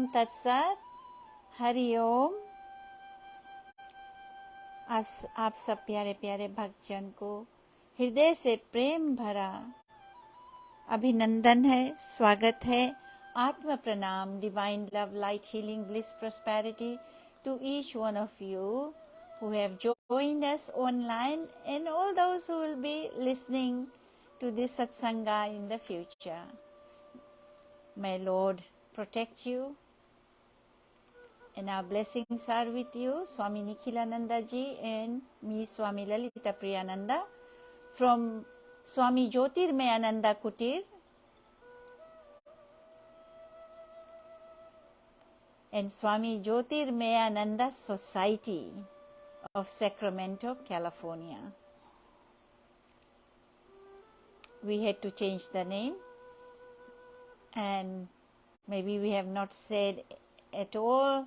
ओम तत्सत। हरि ओम। आप सब प्यारे प्यारे भक्तजन को हृदय से प्रेम भरा अभिनंदन है, स्वागत है। आत्म प्रणाम, divine love, light, healing, bliss, prosperity to each one of you who have joined us online and all those who will be listening to this satsanga in the future. May Lord protect you, and our blessings are with you, Swami Nikhilananda ji and me, Swami Lalita Priyananda, from Swami Jyotirmayananda Kutir and Swami Jyotirmayananda Society of Sacramento, California. We had to change the name, and maybe we have not said at all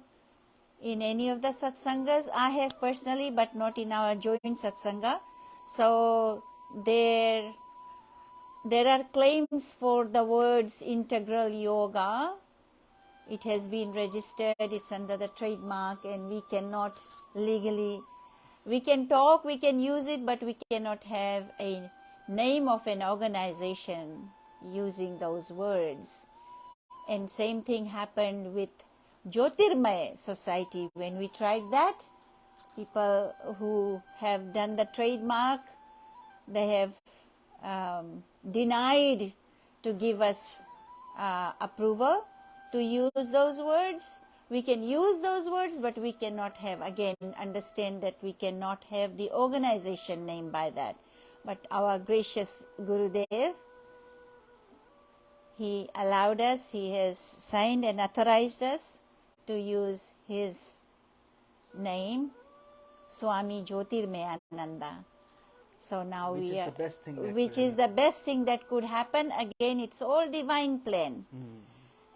in any of the satsangas. I have personally, but not in our joint satsanga. So there are claims for the words integral yoga. It has been registered, it's under the trademark, and we cannot legally, we can talk, we can use it, but we cannot have a name of an organization using those words. And same thing happened with Jyotirmaya Society. When we tried that, people who have done the trademark, they have denied to give us approval to use those words. We can use those words, but we cannot have, again, understand that we cannot have the organization name by that. But our gracious Gurudev, he allowed us, he has signed and authorized us to use his name, Swami Jyotirmayananda. So now which we is are, the best thing that which could is the best thing that could happen. Again, it's all divine plan.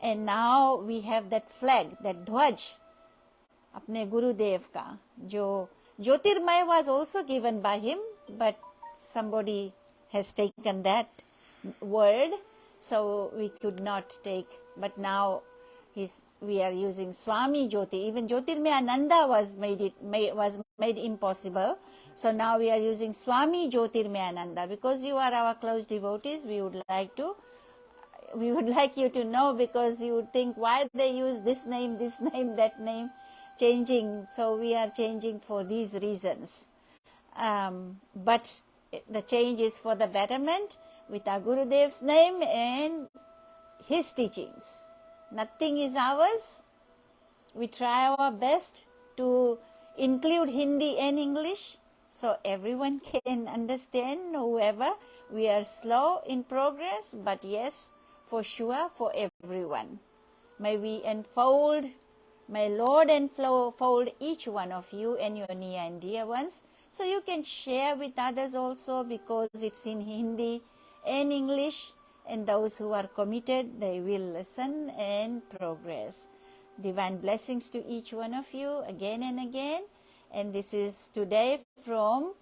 And now we have that flag, that dhwaj, apne Gurudev ka, jo Jyotirmaya was also given by him, but somebody has taken that word, so we could not take. But now we are using Swami Jyoti. Even Jyotirmayananda was made impossible. So now we are using Swami Jyotirmayananda. Because you are our close devotees, we would like you to know, because you would think why they use this name, that name, changing. So we are changing for these reasons. But the change is for the betterment with our Gurudev's name and his teachings. Nothing is ours. We try our best to include Hindi and English so everyone can understand, whoever. We are slow in progress, but yes, for sure, for everyone. May we enfold, may Lord enfold each one of you and your near and dear ones, so you can share with others also, because it's in Hindi and English, and those who are committed, they will listen and progress. Divine blessings to each one of you again and again. And this is today from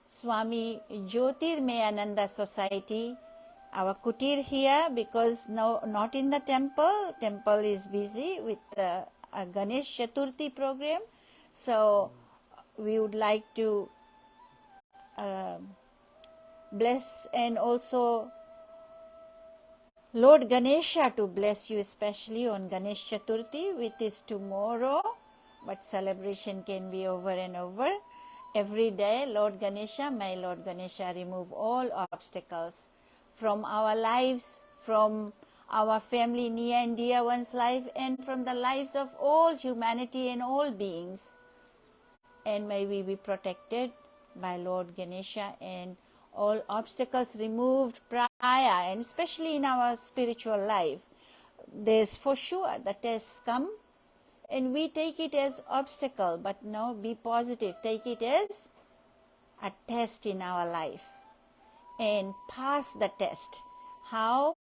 Swami Jyotirmayananda Society, our kutir here, because now not in the temple. Temple is busy with a Ganesh Chaturthi program. So we would like to bless, and also Lord Ganesha to bless you, especially on Ganesh Chaturthi, which is tomorrow, but celebration can be over and over. Every day, Lord Ganesha, may Lord Ganesha remove all obstacles from our lives, from our family, near and dear one's life, and from the lives of all humanity and all beings. And may we be protected by Lord Ganesha, and all obstacles removed prior, and especially in our spiritual life. There's for sure the tests come, and we take it as obstacle, but no, be positive. Take it as a test in our life, and pass the test. How?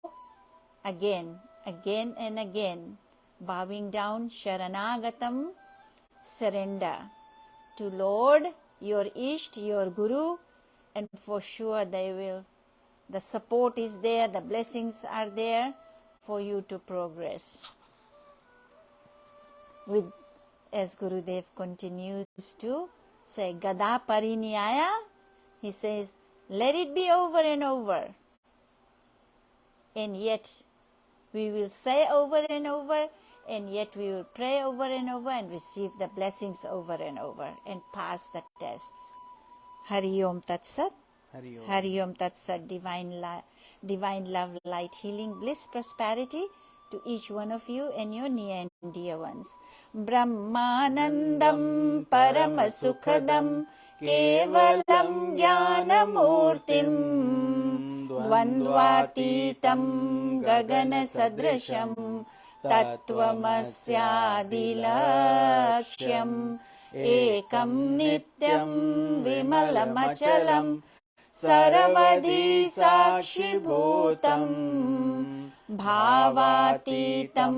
Again and again, bowing down, Sharanagatam, surrender to Lord, your Isht, your Guru, and for sure the support is there, the blessings are there for you to progress. with, as Gurudev continues to say, Gada Parinyaya, he says, let it be over and over. And yet we will say over and over, and yet we will pray over and over and receive the blessings over and over and pass the tests. Hari Om Tat Sat. Hari Om Tat Sat. Divine love, light, healing, bliss, prosperity to each one of you and your near and dear ones. Brahmanandam Paramasukhadam Kevalam Jnanamurtim Dvandvatitam Gagana Sadrasham Tattvamasyaadilaksham Ekam Nityam Vimalamachalam Saravadhi Sakshibhutam Bhavatitam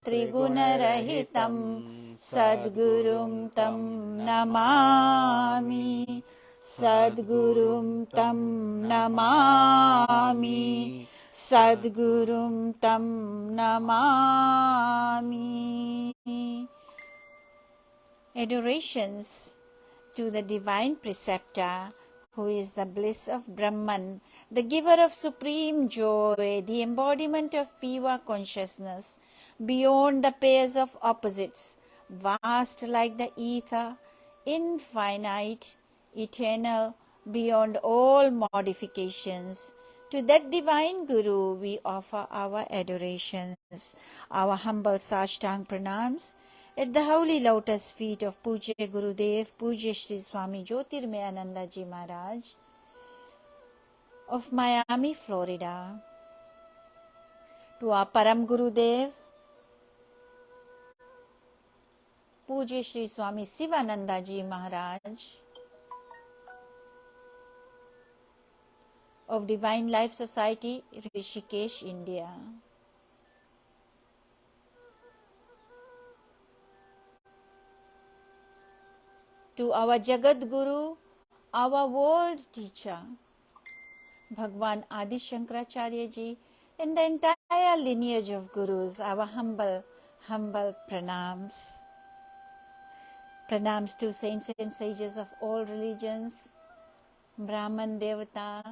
Trigunarahitam Sadgurum Tam Namami Sadgurum Tam Namami Sadgurum Tam Namami. Adorations to the Divine Preceptor, who is the bliss of Brahman, the giver of supreme joy, the embodiment of pure consciousness, beyond the pairs of opposites, vast like the ether, infinite, eternal, beyond all modifications. To that divine Guru we offer our adorations, our humble Sashtang pranams at the holy lotus feet of Pujya Gurudev, Pujya Sri Swami Jyotirmayananda Ji Maharaj of Miami, Florida. To our Param Gurudev, Pujya Sri Swami Sivananda Ji Maharaj of Divine Life Society, Rishikesh, India. To our Jagat Guru, our world teacher, Bhagwan Adi Shankaracharya Ji, and the entire lineage of Gurus, our humble pranams. Pranams to saints and sages of all religions, Brahman Devata,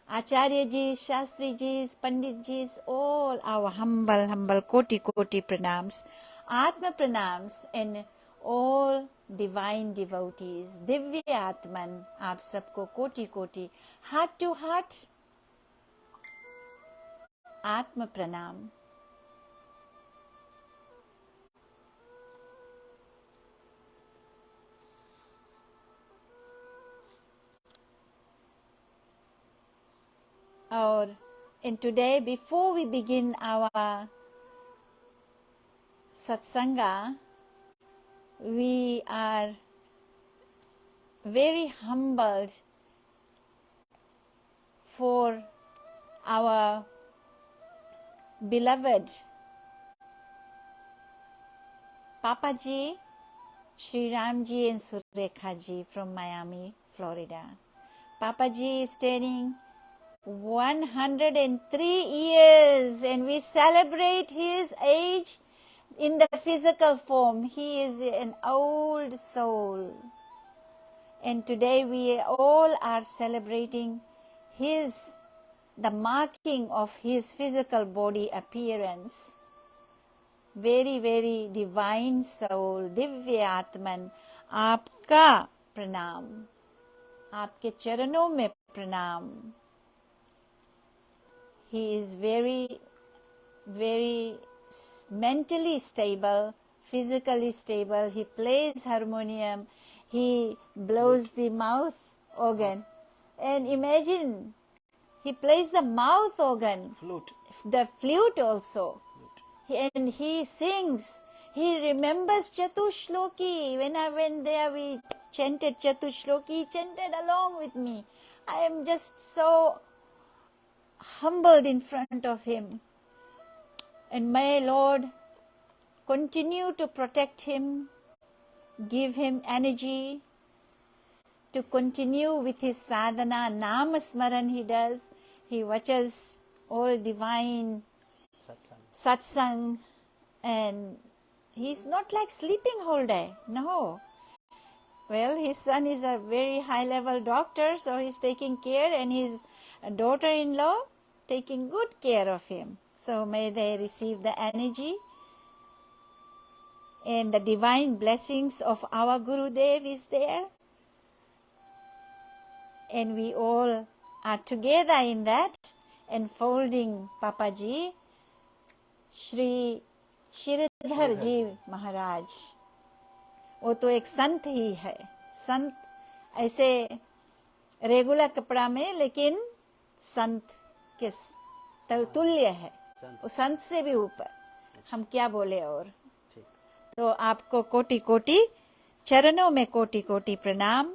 Acharya Ji, Shastri Jis, Pandit Jis, all our humble koti pranams, Atma pranams, and all divine devotees, Divya Atman, आप सबको कोटि heart to heart Atma pranam. And today, before we begin our satsanga, we are very humbled for our beloved Papaji, Sri Ramji and Surekha Ji from Miami, Florida. Papaji is turning 103 years and we celebrate his age in the physical form. He is an old soul. And today we all are celebrating the marking of his physical body appearance. Very, very divine soul, Divya Atman, आपका प्रणाम, आपके चरणों में प्रणाम. He is very, very mentally stable, physically stable. He plays harmonium. He blows the mouth organ. And imagine, he plays the mouth organ. Flute. The flute also. And he sings. He remembers Chatushloki. When I went there, we chanted Chatushloki. He chanted along with me. I am just so humbled in front of him. And may Lord continue to protect him, give him energy to continue with his sadhana, Nama Smaran he does. He watches all divine satsang and he's not like sleeping whole day. No. Well, his son is a very high-level doctor, so he's taking care, and his daughter-in-law taking good care of him. So may they receive the energy and the divine blessings of our Gurudev is there. And we all are together in that, enfolding Papaji, Shri Shridhar जी महाराज. वो तो एक संत ही है, संत ऐसे regular कपड़ा में, लेकिन संत के तुल्य है, वो संत से भी ऊपर. हम क्या बोले. और तो आपको कोटि कोटि चरणों में कोटि कोटि प्रणाम,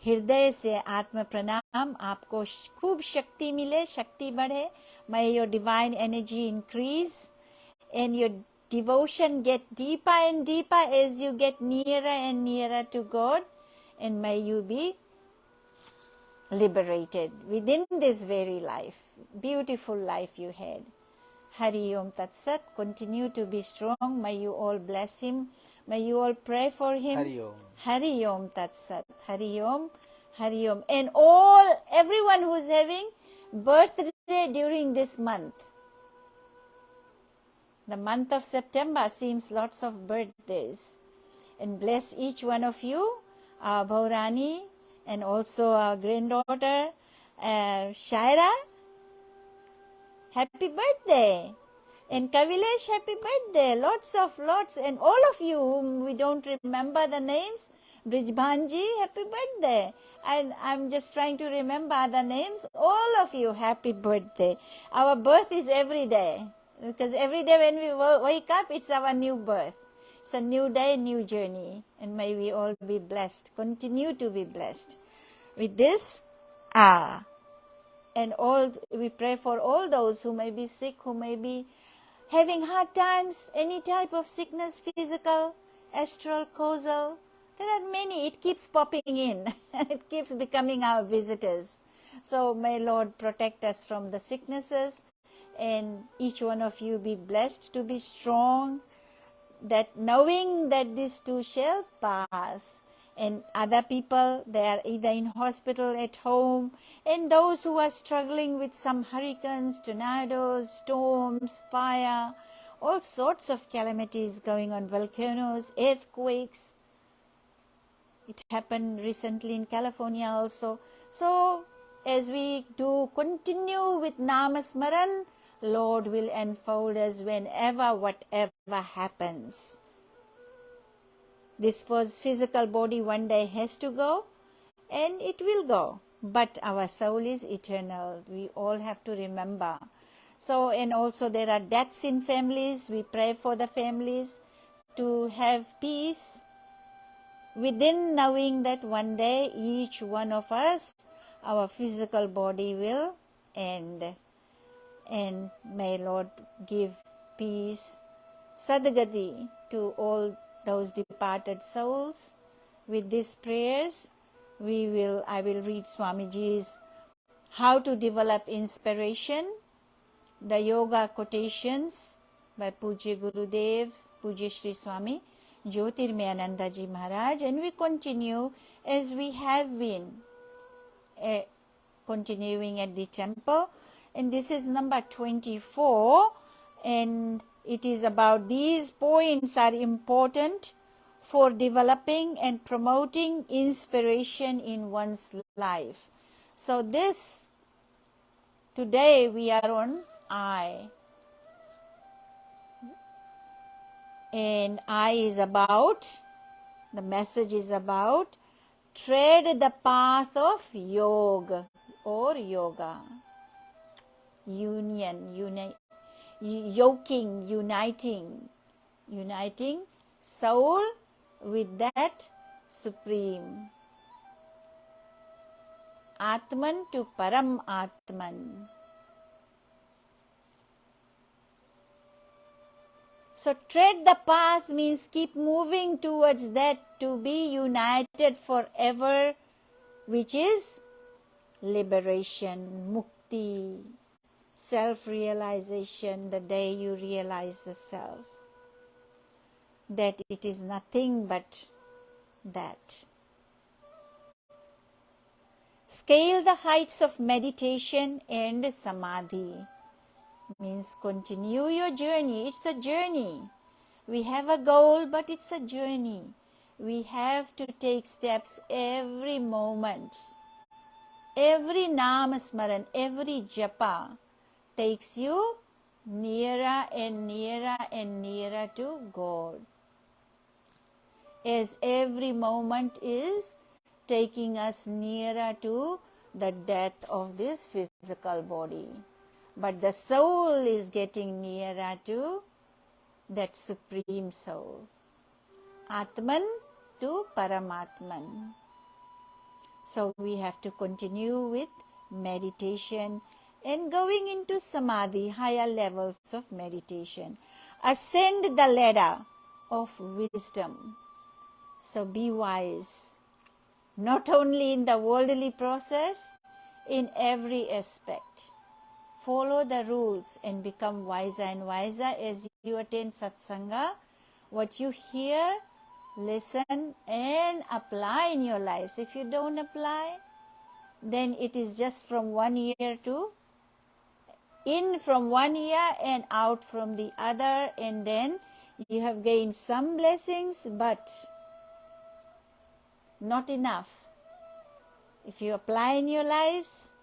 हृदय से आत्म प्रणाम. आपको खूब शक्ति मिले, शक्ति बढ़े. May your divine energy increase and your devotion get deeper and deeper as you get nearer and nearer to God, and may you be liberated within this very life, beautiful life you had. Hari Om Tat Sat. Continue to be strong. May you all bless him. May you all pray for him. Hari Om. Hari Om Tat Sat. Hari Om. Hari Om. And everyone who's having birthday during this month. The month of September seems lots of birthdays. And bless each one of you, our Bhaurani, and also our granddaughter, Shaira. Happy birthday. And Kavilesh, happy birthday. Lots, and all of you whom we don't remember the names. Brijbhanji, happy birthday. And I'm just trying to remember the names. All of you, happy birthday. Our birth is every day. Because every day when we wake up, it's our new birth. It's a new day, new journey. And may we all be blessed. Continue to be blessed. With this, and we pray for all those who may be sick, who may be having hard times, any type of sickness, physical, astral, causal. There are many. It keeps popping in. It keeps becoming our visitors. So may Lord protect us from the sicknesses, and each one of you be blessed to be strong, that knowing that this too shall pass. And other people, they are either in hospital, at home, and those who are struggling with some hurricanes, tornadoes, storms, fire, all sorts of calamities going on, volcanoes, earthquakes. It happened recently in California also. So as we do continue with Namasmaran, Lord will enfold us whenever, whatever happens. This was physical body one day has to go, and it will go. But our soul is eternal. We all have to remember. So, and also there are deaths in families. We pray for the families to have peace within knowing that one day each one of us, our physical body will end. And may Lord give peace, sadgati to all those departed souls. With these prayers, I will read Swamiji's How to Develop Inspiration, the Yoga Quotations by Pujya Gurudev, Pujya Shri Swami Jyotirmayananda Ji Maharaj, and we continue as we have been continuing at the temple. And this is number 24, and it is about these points are important for developing and promoting inspiration in one's life. So today we are on I. And I is about, the message is about, tread the path of yoga or yoga. Yoking, uniting soul with that supreme. Atman to Param Atman. So tread the path means keep moving towards that, to be united forever, which is liberation, mukti, self-realization, the day you realize the self. that it is nothing but that. Scale the heights of meditation and samadhi. Means continue your journey. It's a journey. We have a goal, but it's a journey. We have to take steps every moment. Every nama smaran, every japa takes you nearer and nearer and nearer to God. As every moment is taking us nearer to the death of this physical body. But the soul is getting nearer to that supreme soul. Atman to Paramatman. So we have to continue with meditation and going into samadhi, higher levels of meditation. Ascend the ladder of wisdom. So be wise, not only in the worldly process, in every aspect. Follow the rules and become wiser and wiser as you attend satsanga. What you hear, listen and apply in your lives. If you don't apply, then it is just from one ear to in from one ear and out from the other, and then you have gained some blessings, but not enough. If you apply in your lives,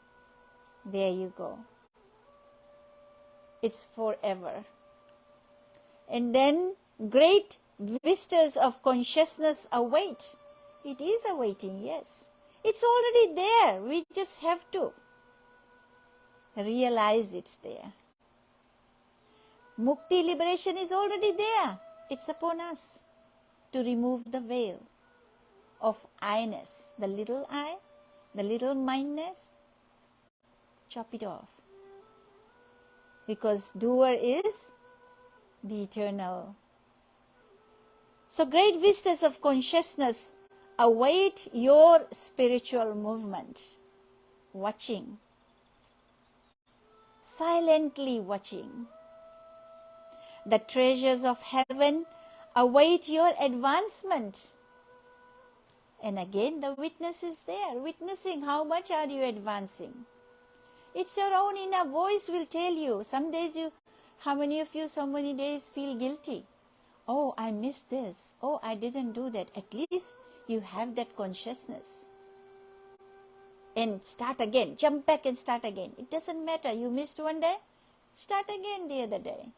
there you go. It's forever. And then great vistas of consciousness await. It is awaiting, yes. It's already there. We just have to realize it's there. Mukti, liberation is already there. It's upon us to remove the veil of I-ness, the little I, the little mindness. Chop it off. Because doer is the eternal. So great vistas of consciousness await your spiritual movement. Watching. Silently watching. The treasures of heaven await your advancement. And again the witness is there, witnessing how much are you advancing. It's your own inner voice will tell you. Some days how many of you so many days feel guilty? Oh, I missed this. Oh, I didn't do that. At least you have that consciousness. And start again. Jump back and start again. It doesn't matter. You missed one day. Start again the other day.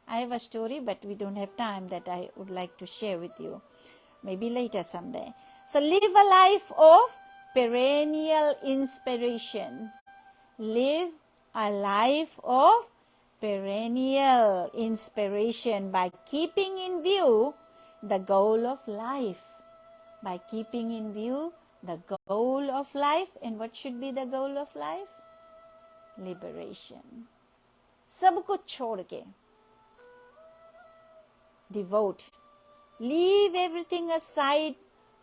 I have a story, but we don't have time that I would like to share with you. Maybe later someday. So live a life of perennial inspiration. Live a life of perennial inspiration by keeping in view the goal of life. By keeping in view the goal of life. And what should be the goal of life? Liberation. Sab kuch chhod ke. Devote. Leave everything aside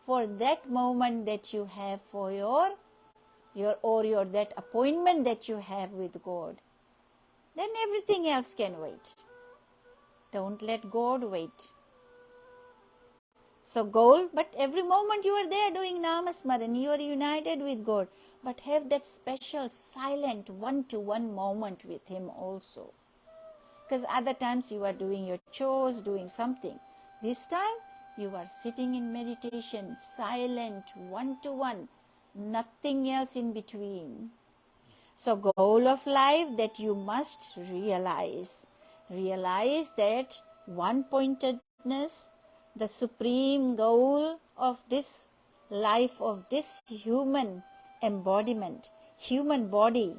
for that moment that you have for your that appointment that you have with God. Then everything else can wait. Don't let God wait. So goal, but every moment you are there doing namasmaran, you are united with God. But have that special silent one-to-one moment with Him also. Because other times you are doing your chores, doing something. This time you are sitting in meditation, silent, one-to-one, nothing else in between. So goal of life that you must realize. Realize that one-pointedness, the supreme goal of this life, of this human embodiment, human body,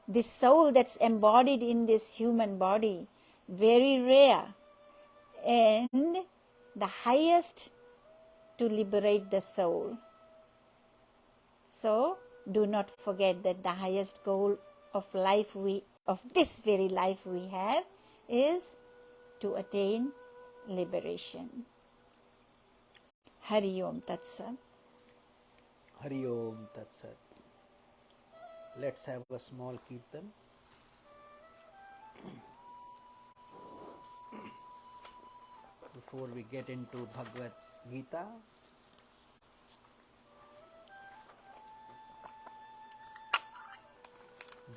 this soul that's embodied in this human body, very rare, and the highest to liberate the soul. So do not forget that the highest goal of life of this very life we have is to attain liberation. Hari Om Tat Sat. Hari Om Tat Sat. Let's have a small kirtan. before we get into Bhagavad Gita.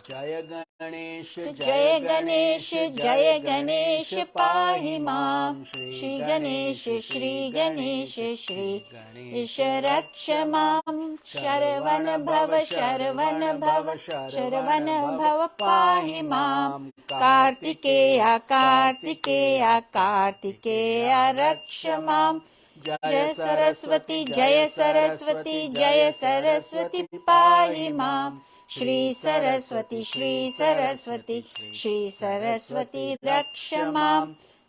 Jaya Ganesh, जय गणेश जय गणेश पाहि मां श्री गणेश श्री गणेश रक्ष मां शरवण भव पाहि मां कार्तिकेय कार्तिकेय कार्तिकेय रक्ष मां जय सरस्वती पाहि मां श्री सरस्वती रक्ष मां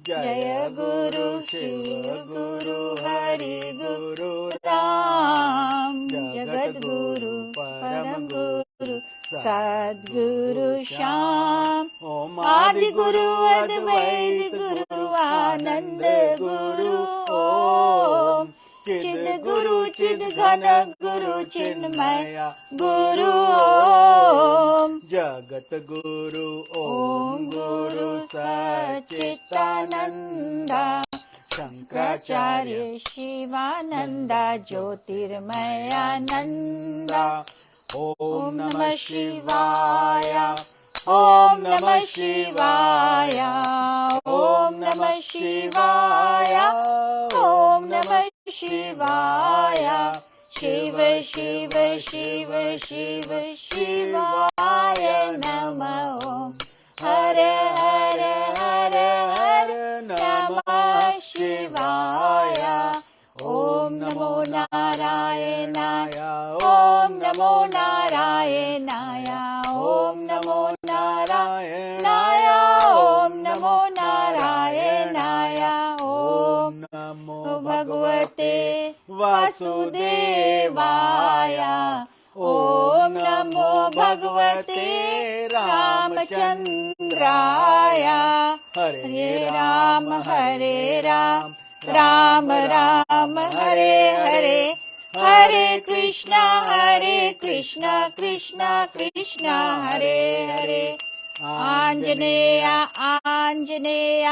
जय गुरु शिव गुरु हरि गुरु राम जगद गुरु परम गुरु सद्गुरु श्याम आदि गुरु अद्वैत गुरु आनंद गुरु ओम चिद गुरु चिद घन गुरु चिन्मय गुरु ओम Jagat Guru ओम गुरु सच्चिदानंदा शंकराचार्य शिवानंदा ज्योतिर्मयानंदा ओम नमः शिवाय ओम नमः शिवाय ओम नमः शिवाय ओम नमः शिवाय शिव शिव शिव शिव शिवाय नमः हर हर हर हर नमः शिवाय ओम नमो नारायणाय ओम नमो नारायणाय ओम नमो नारायणाय ओम नमो नारायणाय ओम Namo भगवते वासुदेवाय ओम नमो भगवते रामचंद्राय हरे राम राम राम हरे हरे हरे कृष्णा कृष्णा कृष्णा हरे हरे आंजनेय आंजनेय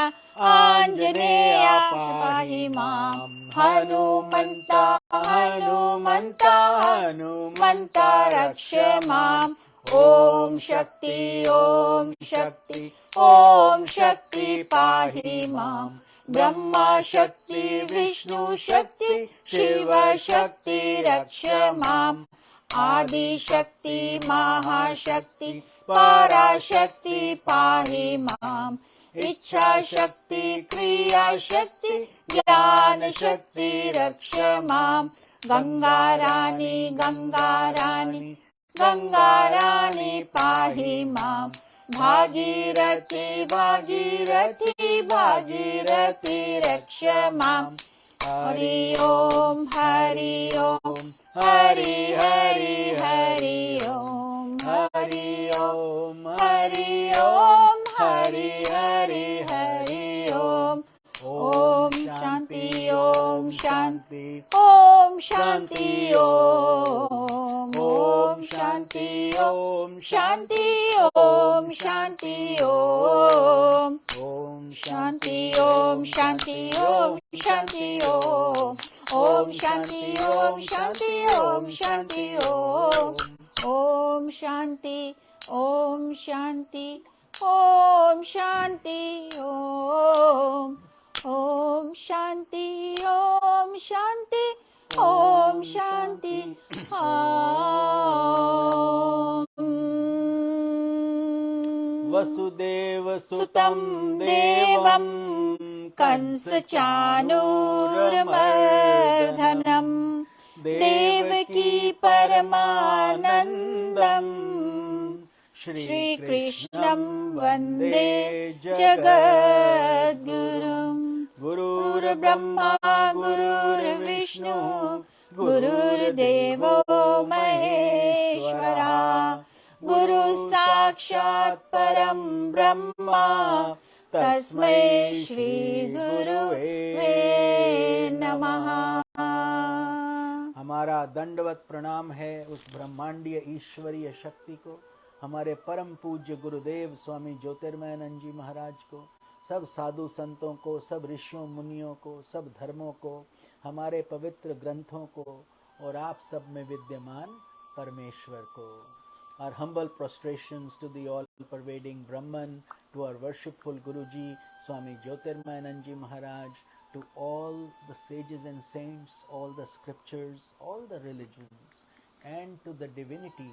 आंजनेय पाहि मां हनुमन्ता हनुमन्ता हनुमन्ता रक्ष मां ओम शक्ति पाहि मां ब्रह्मा शक्ति विष्णु शक्ति शिव शक्ति रक्ष मां आदि शक्ति महाशक्ति पराशक्ति पाहि मां इच्छा शक्ति क्रिया शक्ति ज्ञान शक्ति रक्ष मां गंगा रानी पाहि मां भागीरथी रक्ष मां हरि ओम हरि ओम हरि हरि हरि ओम हरि ओम हरि ओम हरि हरि हरि ओम ओम शांति ओम शांति ओम शांति ओम शांति ओम शांति ओम शांति ओम शांति ओम शांति ओम शांति ओम शांति ओम शांति ओम शांति ओम शांति ओम शांति ओम शांति ओम शांति ओम शांति ओम शांति Vasudev सुतं देवं कंस चाणूरमर्दनं देवकी परमानन्दम् श्रीकृष्णं वन्दे जगद्गुरुं गुरुर्ब्रह्मा गुरुर्विष्णु गुरुर्देवो महेश्वरा गुरु साक्षात् परं ब्रह्मा तस्मै श्री गुरुवे नमः। हमारा दंडवत प्रणाम है उस ब्रह्मांडीय ईश्वरीय शक्ति को, हमारे परम पूज्य गुरुदेव स्वामी ज्योतिर्मयानंद जी महाराज को, सब साधु संतों को, सब ऋषियों मुनियों को, सब धर्मों को, हमारे पवित्र ग्रंथों को और आप सब में विद्यमान परमेश्वर को. Our humble prostrations to the all-pervading Brahman, to our worshipful Guruji, Swami Jyotirmayananda Ji Maharaj, to all the sages and saints, all the scriptures, all the religions, and to the divinity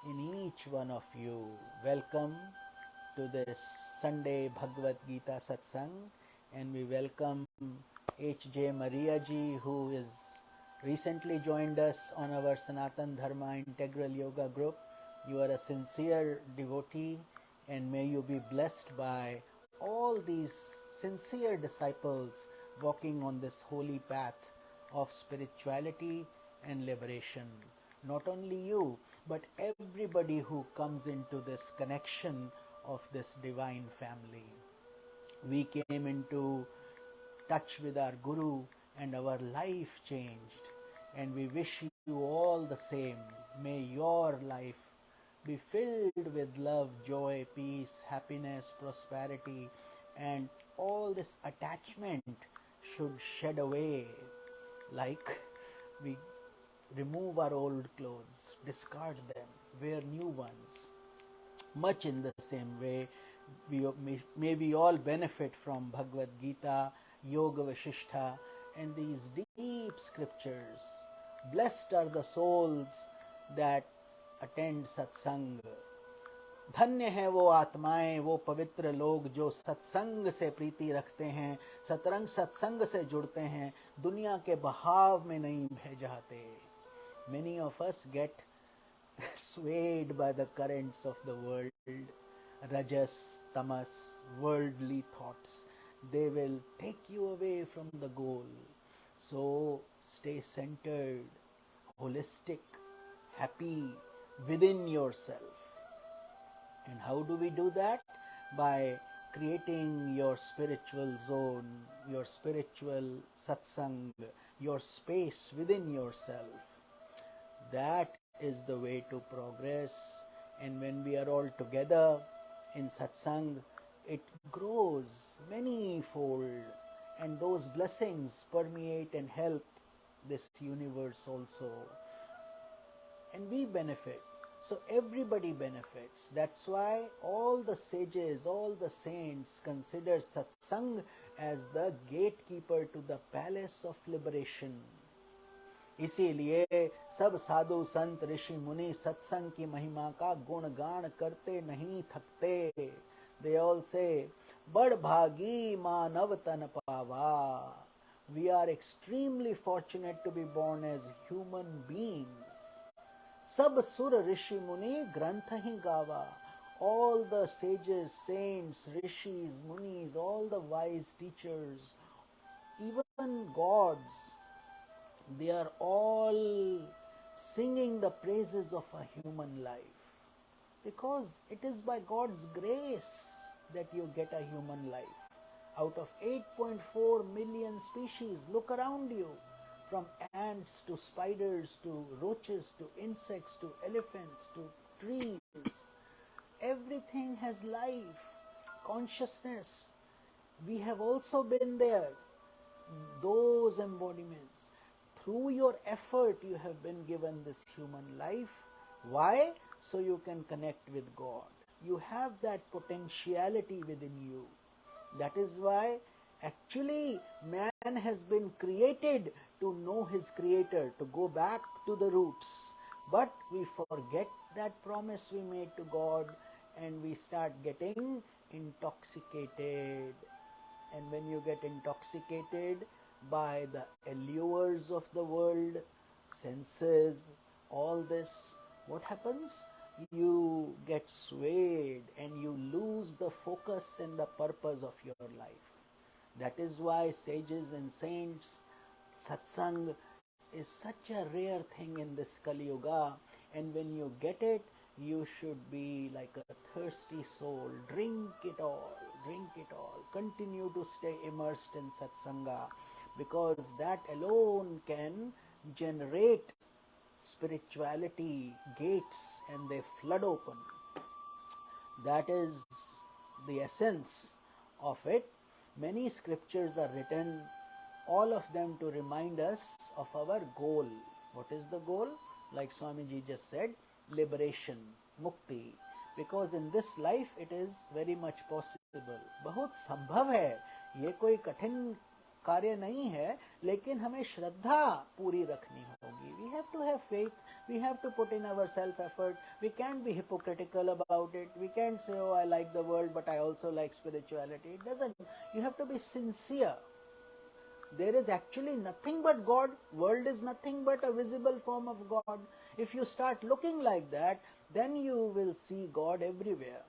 in each one of you. Welcome to this Sunday Bhagavad Gita Satsang, and we welcome H.J. Maria Ji, who is recently joined us on our Sanatan Dharma Integral Yoga group. You are a sincere devotee, and may you be blessed by all these sincere disciples walking on this holy path of spirituality and liberation. Not only you, but everybody who comes into this connection of this divine family. We came into touch with our Guru and our life changed, and we wish you all the same. May your life be filled with love, joy, peace, happiness, prosperity, and all this attachment should shed away like we remove our old clothes, discard them, wear new ones. Much in the same way, may we all benefit from Bhagavad Gita, Yoga Vasishtha, and these deep scriptures. Blessed are the souls that attend satsang. धन्य है वो आत्माएं, वो पवित्र लोग जो सत्संग से प्रीति रखते हैं, सत्संग से जुड़ते हैं, दुनिया के बहाव में नहीं बह जाते. Many of us get swayed by the currents of the world, rajas, tamas, worldly thoughts. They will take you away from the goal. So stay centered, holistic, happy within yourself. And how do we do that? By creating your spiritual zone, your spiritual satsang, your space within yourself. That is the way to progress. And when we are all together in satsang, it grows many-fold, and those blessings permeate and help this universe also. And we benefit. So everybody benefits. That's why all the sages, all the saints consider satsang as the gatekeeper to the palace of liberation. इसीलिए सब साधु संत ऋषि मुनि सत्संग की महिमा का गुणगान करते नहीं थकते. They all say, बड़ भागी मानव तन पावा. We are extremely fortunate to be born as human beings. सब सुर ऋषि मुनि ग्रंथ ही गावा. All the sages, saints, rishis, munis, all the wise teachers, even gods, they are all singing the praises of a human life. Because it is by God's grace that you get a human life. Out of 8.4 million species, look around you. From ants to spiders to roaches to insects to elephants to trees. Everything has life, consciousness. We have also been there. Those embodiments. Through your effort, you have been given this human life. Why? So you can connect with God. You have that potentiality within you. That is why actually man has been created to know his creator, to go back to the roots. But we forget that promise we made to God, and we start getting intoxicated. And when you get intoxicated by the allures of the world, senses, all this, what happens? You get swayed and you lose the focus and the purpose of your life. That is why sages and saints, satsang is such a rare thing in this Kali Yuga. And when you get it, you should be like a thirsty soul. Drink it all, drink it all. Continue to stay immersed in satsanga, because that alone can generate spirituality gates, and they flood open. That is the essence of it. Many scriptures are written, all of them to remind us of our goal. What is the goal? Like Swamiji just said, liberation, mukti. Because in this life it is very much possible. बहुत संभव है, ये कोई कठिन कार्य नहीं है, लेकिन हमें श्रद्धा पूरी रखनी होगी. We have to have faith. We have to put in our self-effort. We can't be hypocritical about it. We can't say, oh, I like the world, but I also like spirituality. It doesn't. You have to be sincere. There is actually nothing but God. World is nothing but a visible form of God. If you start looking like that, then you will see God everywhere.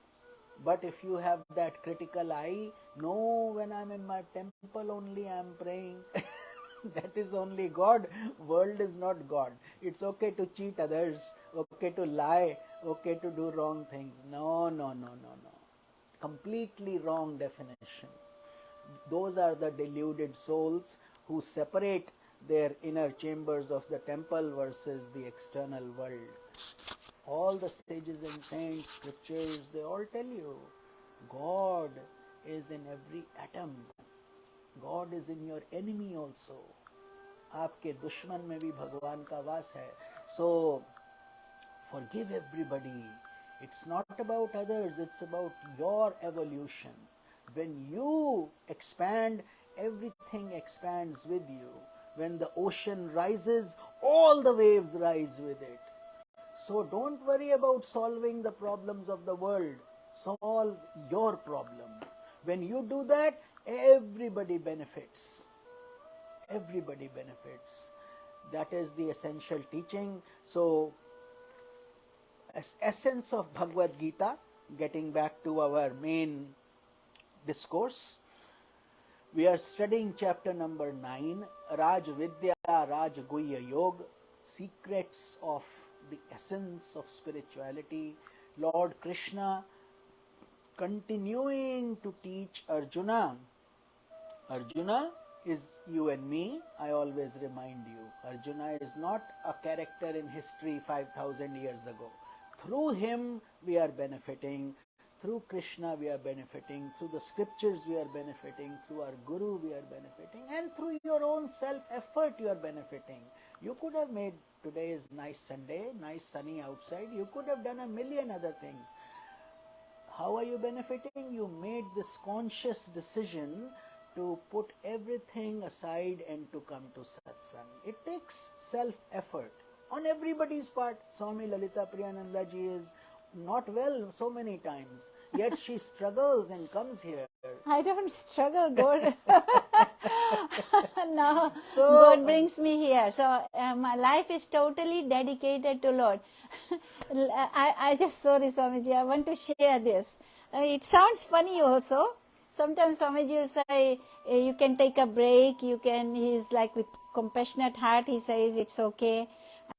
But if you have that critical eye, no, when I'm in my temple only I'm praying. That is only God. World is not God. It's okay to cheat others, okay to lie, okay to do wrong things. No. Completely wrong definition. Those are the deluded souls who separate their inner chambers of the temple versus the external world. All the sages and saints, scriptures, they all tell you, God is in every atom. God is in your enemy also. आपके दुश्मन में भी भगवान का वास है. So, forgive everybody. It's not about others, it's about your evolution. When you expand, everything expands with you. When the ocean rises, all the waves rise with it. So don't worry about solving the problems of the world. Solve your problem. When you do that, everybody benefits. Everybody benefits. That is the essential teaching. So, as essence of Bhagavad Gita, getting back to our main discourse, we are studying chapter number 9, Raj Vidya, Raj Guhya Yoga, secrets of the essence of spirituality. Lord Krishna continuing to teach Arjuna. Arjuna is you and me. I always remind you, Arjuna is not a character in history 5,000 years ago. Through him we are benefiting. Through Krishna we are benefiting. Through the scriptures we are benefiting. Through our Guru we are benefiting. And through your own self-effort you are benefiting. You could have made today is nice Sunday, nice sunny outside. You could have done a million other things. How are you benefiting? You made this conscious decision to put everything aside and to come to satsang. It takes self-effort on everybody's part. Swami Lalita Priyananda ji is not well so many times, yet she struggles and comes here. I don't struggle, God. No, God brings me here. So my life is totally dedicated to Lord. I just, sorry Swamiji, I want to share this. It sounds funny also. Sometimes Swamiji will say, you can take a break, he's like with compassionate heart, he says, it's okay.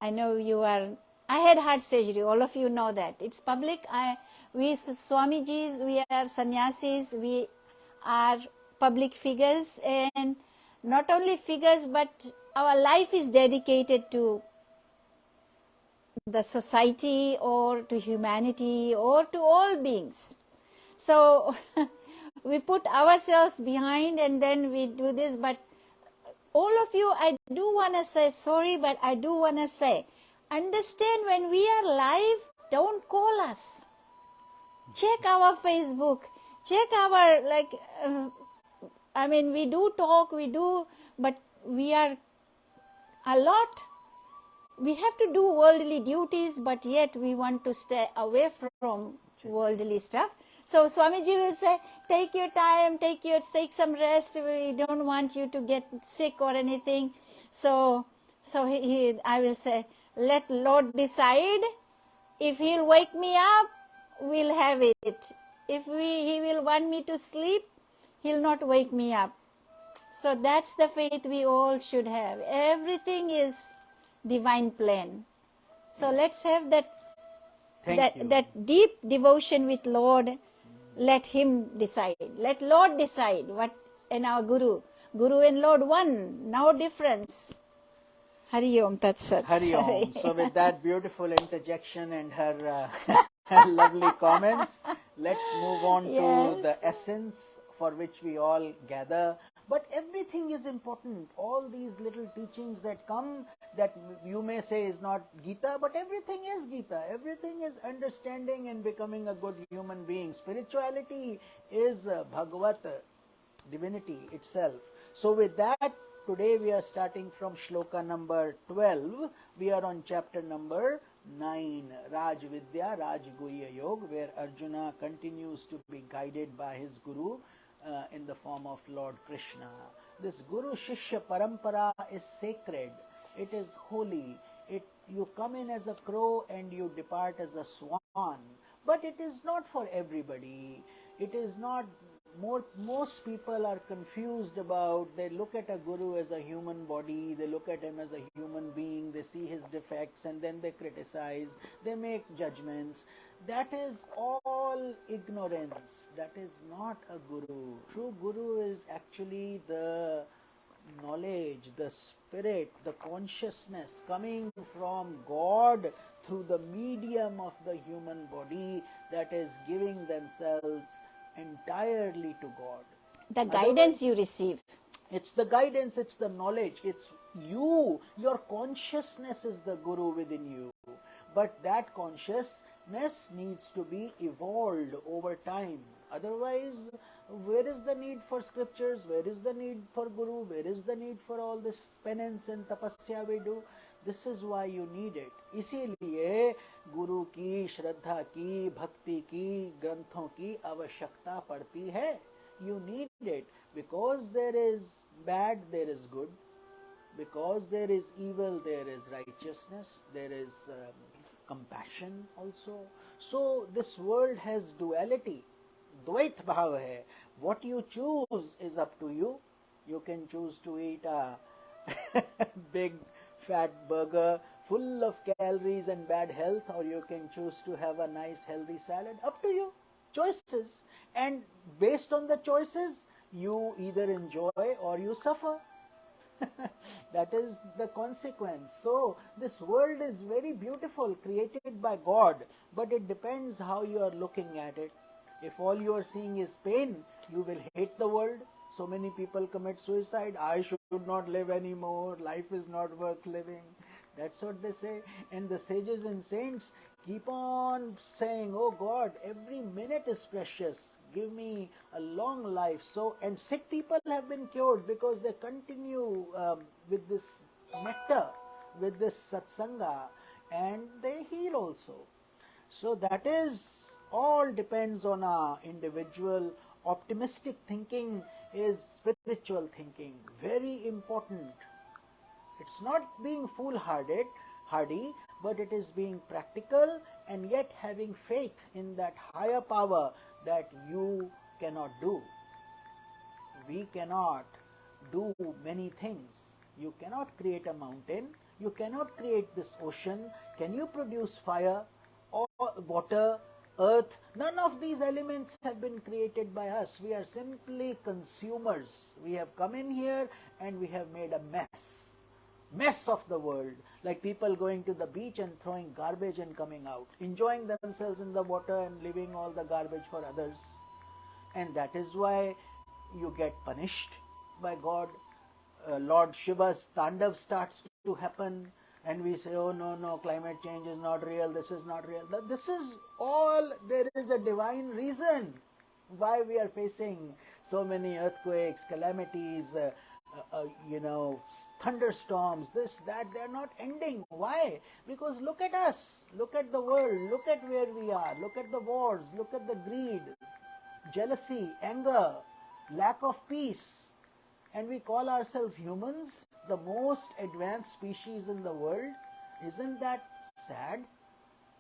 I know you are, I had heart surgery, all of you know that. It's public. We Swamijis, we are sannyasis, we are public figures, and not only figures, but our life is dedicated to the society or to humanity or to all beings. So, we put ourselves behind and then we do this, but all of you, I do want to say, sorry, but I do want to say, understand when we are live, don't call us. Check our Facebook, check our, we do talk, but we are a lot. We have to do worldly duties, but yet we want to stay away from worldly stuff. So Swamiji will say, take your time, take some rest. We don't want you to get sick or anything. So I will say, let Lord decide. If He'll wake me up, we'll have it. If He will want me to sleep, He'll not wake me up. So that's the faith we all should have. Everything is divine plan. So let's have that deep devotion with Lord. Let Him decide. Let Lord decide what, and our Guru and Lord one, no difference. Hari Om, Tat Sat. Hari Om. So with that beautiful interjection and her lovely comments, let's move on to the essence for which we all gather. But everything is important. All these little teachings that come, that you may say is not Gita, but everything is Gita. Everything is understanding and becoming a good human being. Spirituality is Bhagavat, divinity itself. So with that, today we are starting from shloka number 12. We are on chapter number 9, Raj Vidya, Raj Guhya Yoga, where Arjuna continues to be guided by his Guru in the form of Lord Krishna. This Guru Shishya Parampara is sacred. It is holy. You come in as a crow and you depart as a swan. But it is not for everybody. It is not. Most people are confused about, they look at a guru as a human body, they look at him as a human being, they see his defects and then they criticize, they make judgments. That is all ignorance. That is not a guru. True guru is actually the knowledge, the spirit, the consciousness coming from God through the medium of the human body that is giving themselves entirely to God. The guidance you receive. It's the guidance, it's the knowledge, it's you. Your consciousness is the guru within you. But that consciousness needs to be evolved over time. Otherwise, where is the need for scriptures? Where is the need for guru? Where is the need for all this penance and tapasya we do? This is why you need it. इसीलिए गुरु की, श्रद्धा की, भक्ति की, ग्रंथों की आवश्यकता पड़ती है. You need it because there is bad, there is good. Because there is evil, there is righteousness. There is compassion also. So this world has duality. Dvait bhav hai. What you choose is up to you. You can choose to eat a big fat burger full of calories and bad health, or you can choose to have a nice healthy salad. Up to you. Choices. And based on the choices, you either enjoy or you suffer. That is the consequence. So this world is very beautiful, created by God, but it depends how you are looking at it. If all you are seeing is pain, you will hate the world. So many people commit suicide. I should not live anymore. Life is not worth living. That's what they say. And the sages and saints keep on saying, oh God, every minute is precious. Give me a long life. So, and sick people have been cured because they continue with this nectar, with this satsanga, and they heal also. So that is, all depends on our individual. Optimistic thinking is spiritual thinking. Very important. It's not being foolhardy, but it is being practical and yet having faith in that higher power that you cannot do. We cannot do many things. You cannot create a mountain. You cannot create this ocean. Can you produce fire or water, earth? None of these elements have been created by us. We are simply consumers. We have come in here and we have made a mess of the world, like people going to the beach and throwing garbage and coming out, enjoying themselves in the water and leaving all the garbage for others. And that is why you get punished by God. Lord Shiva's Tandav starts to happen, and we say, oh no, climate change is not real, this is not real. This is all, there is a divine reason why we are facing so many earthquakes, calamities, thunderstorms, this, that. They are not ending. Why? Because look at us, look at the world, look at where we are, look at the wars, look at the greed, jealousy, anger, lack of peace. And we call ourselves humans, the most advanced species in the world. Isn't that sad?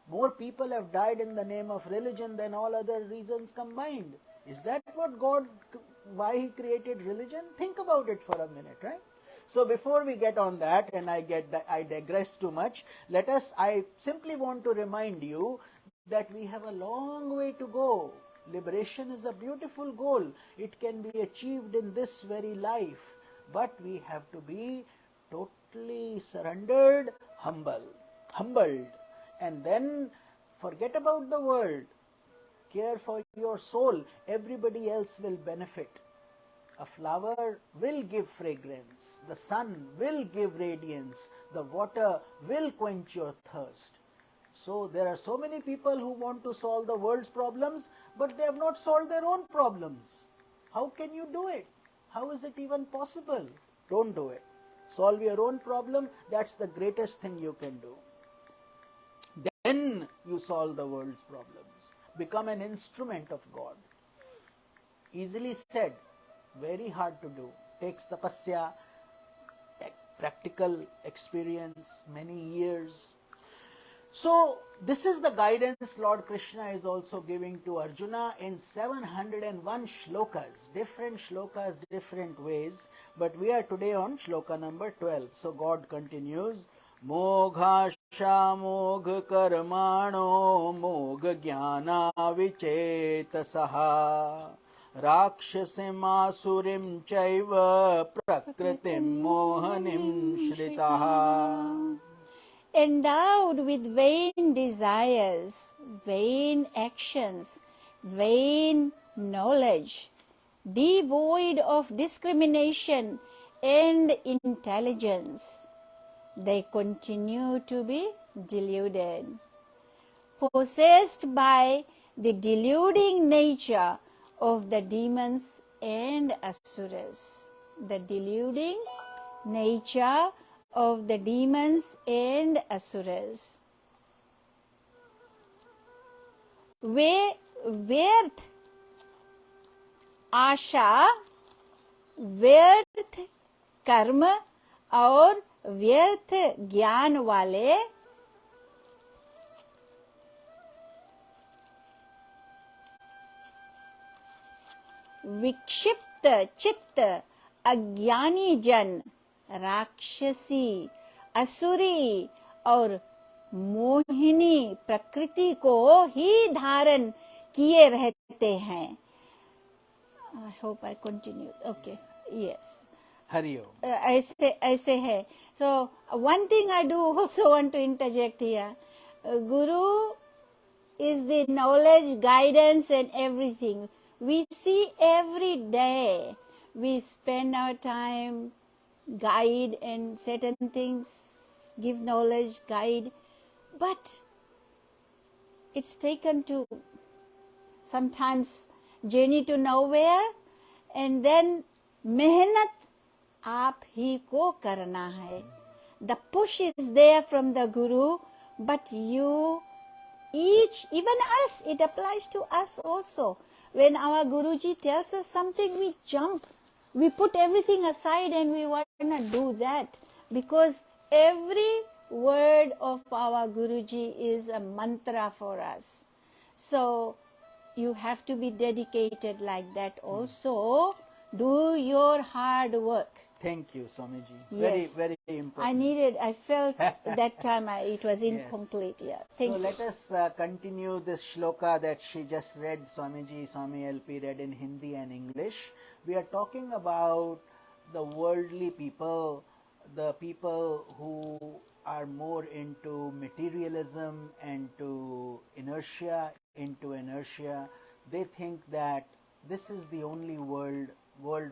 More people have died in the name of religion than all other reasons combined. Is that what God, why He created religion? Think about it for a minute, right? So before we get on that, and I digress too much, I simply want to remind you that we have a long way to go. Liberation is a beautiful goal. It can be achieved in this very life, but we have to be totally surrendered, humbled, and then forget about the world. care for your soul, everybody else will benefit. A flower will give fragrance, the sun will give radiance, the water will quench your thirst. So there are so many people who want to solve the world's problems, but they have not solved their own problems. How can you do it? How is it even possible? Don't do it. Solve your own problem, that's the greatest thing you can do. Then you solve the world's problems. Become an instrument of God. Easily said, very hard to do. Takes tapasya, practical experience, many years. So this is the guidance Lord Krishna is also giving to Arjuna in 701 shlokas, different ways, but we are today on shloka number 12. So God continues, Moghasha mogh karmano mogh jnana vicetasaha rakshasim asurim chaiva prakritim mohanim shritaha. Endowed with vain desires, vain actions, vain knowledge, devoid of discrimination and intelligence, they continue to be deluded, possessed by the deluding nature of the demons and asuras. The deluding nature of the demons and asuras. व्यर्थ आशा, व्यर्थ कर्म और व्यर्थ ज्ञान वाले विक्षिप्त चित्त अज्ञानी जन राक्षसी, असुरी और मोहिनी प्रकृति को ही धारण किए रहते हैं. I hope I continue. Okay. Yes. Hari Om. ऐसे है. So one thing I do also want to interject here. Guru is the knowledge, guidance and everything. We see every day. We spend our time guide and certain things, give knowledge, guide, but it's taken to sometimes journey to nowhere, and then मेहनत आप ही को करना है. The push is there from the Guru, but you each, even us, it applies to us also. When our Guruji tells us something, we jump. We put everything aside and we want to do that, because every word of our Guruji is a mantra for us. So you have to be dedicated like that also. Do your hard work. Thank you, Swamiji. Yes. Very important. I felt that time it was incomplete. Yeah. Thank you. Let us continue this shloka that she just read, Swamiji, Swami LP read in Hindi and English. We are talking about the worldly people, the people who are more into materialism and into inertia. They think that this is the only world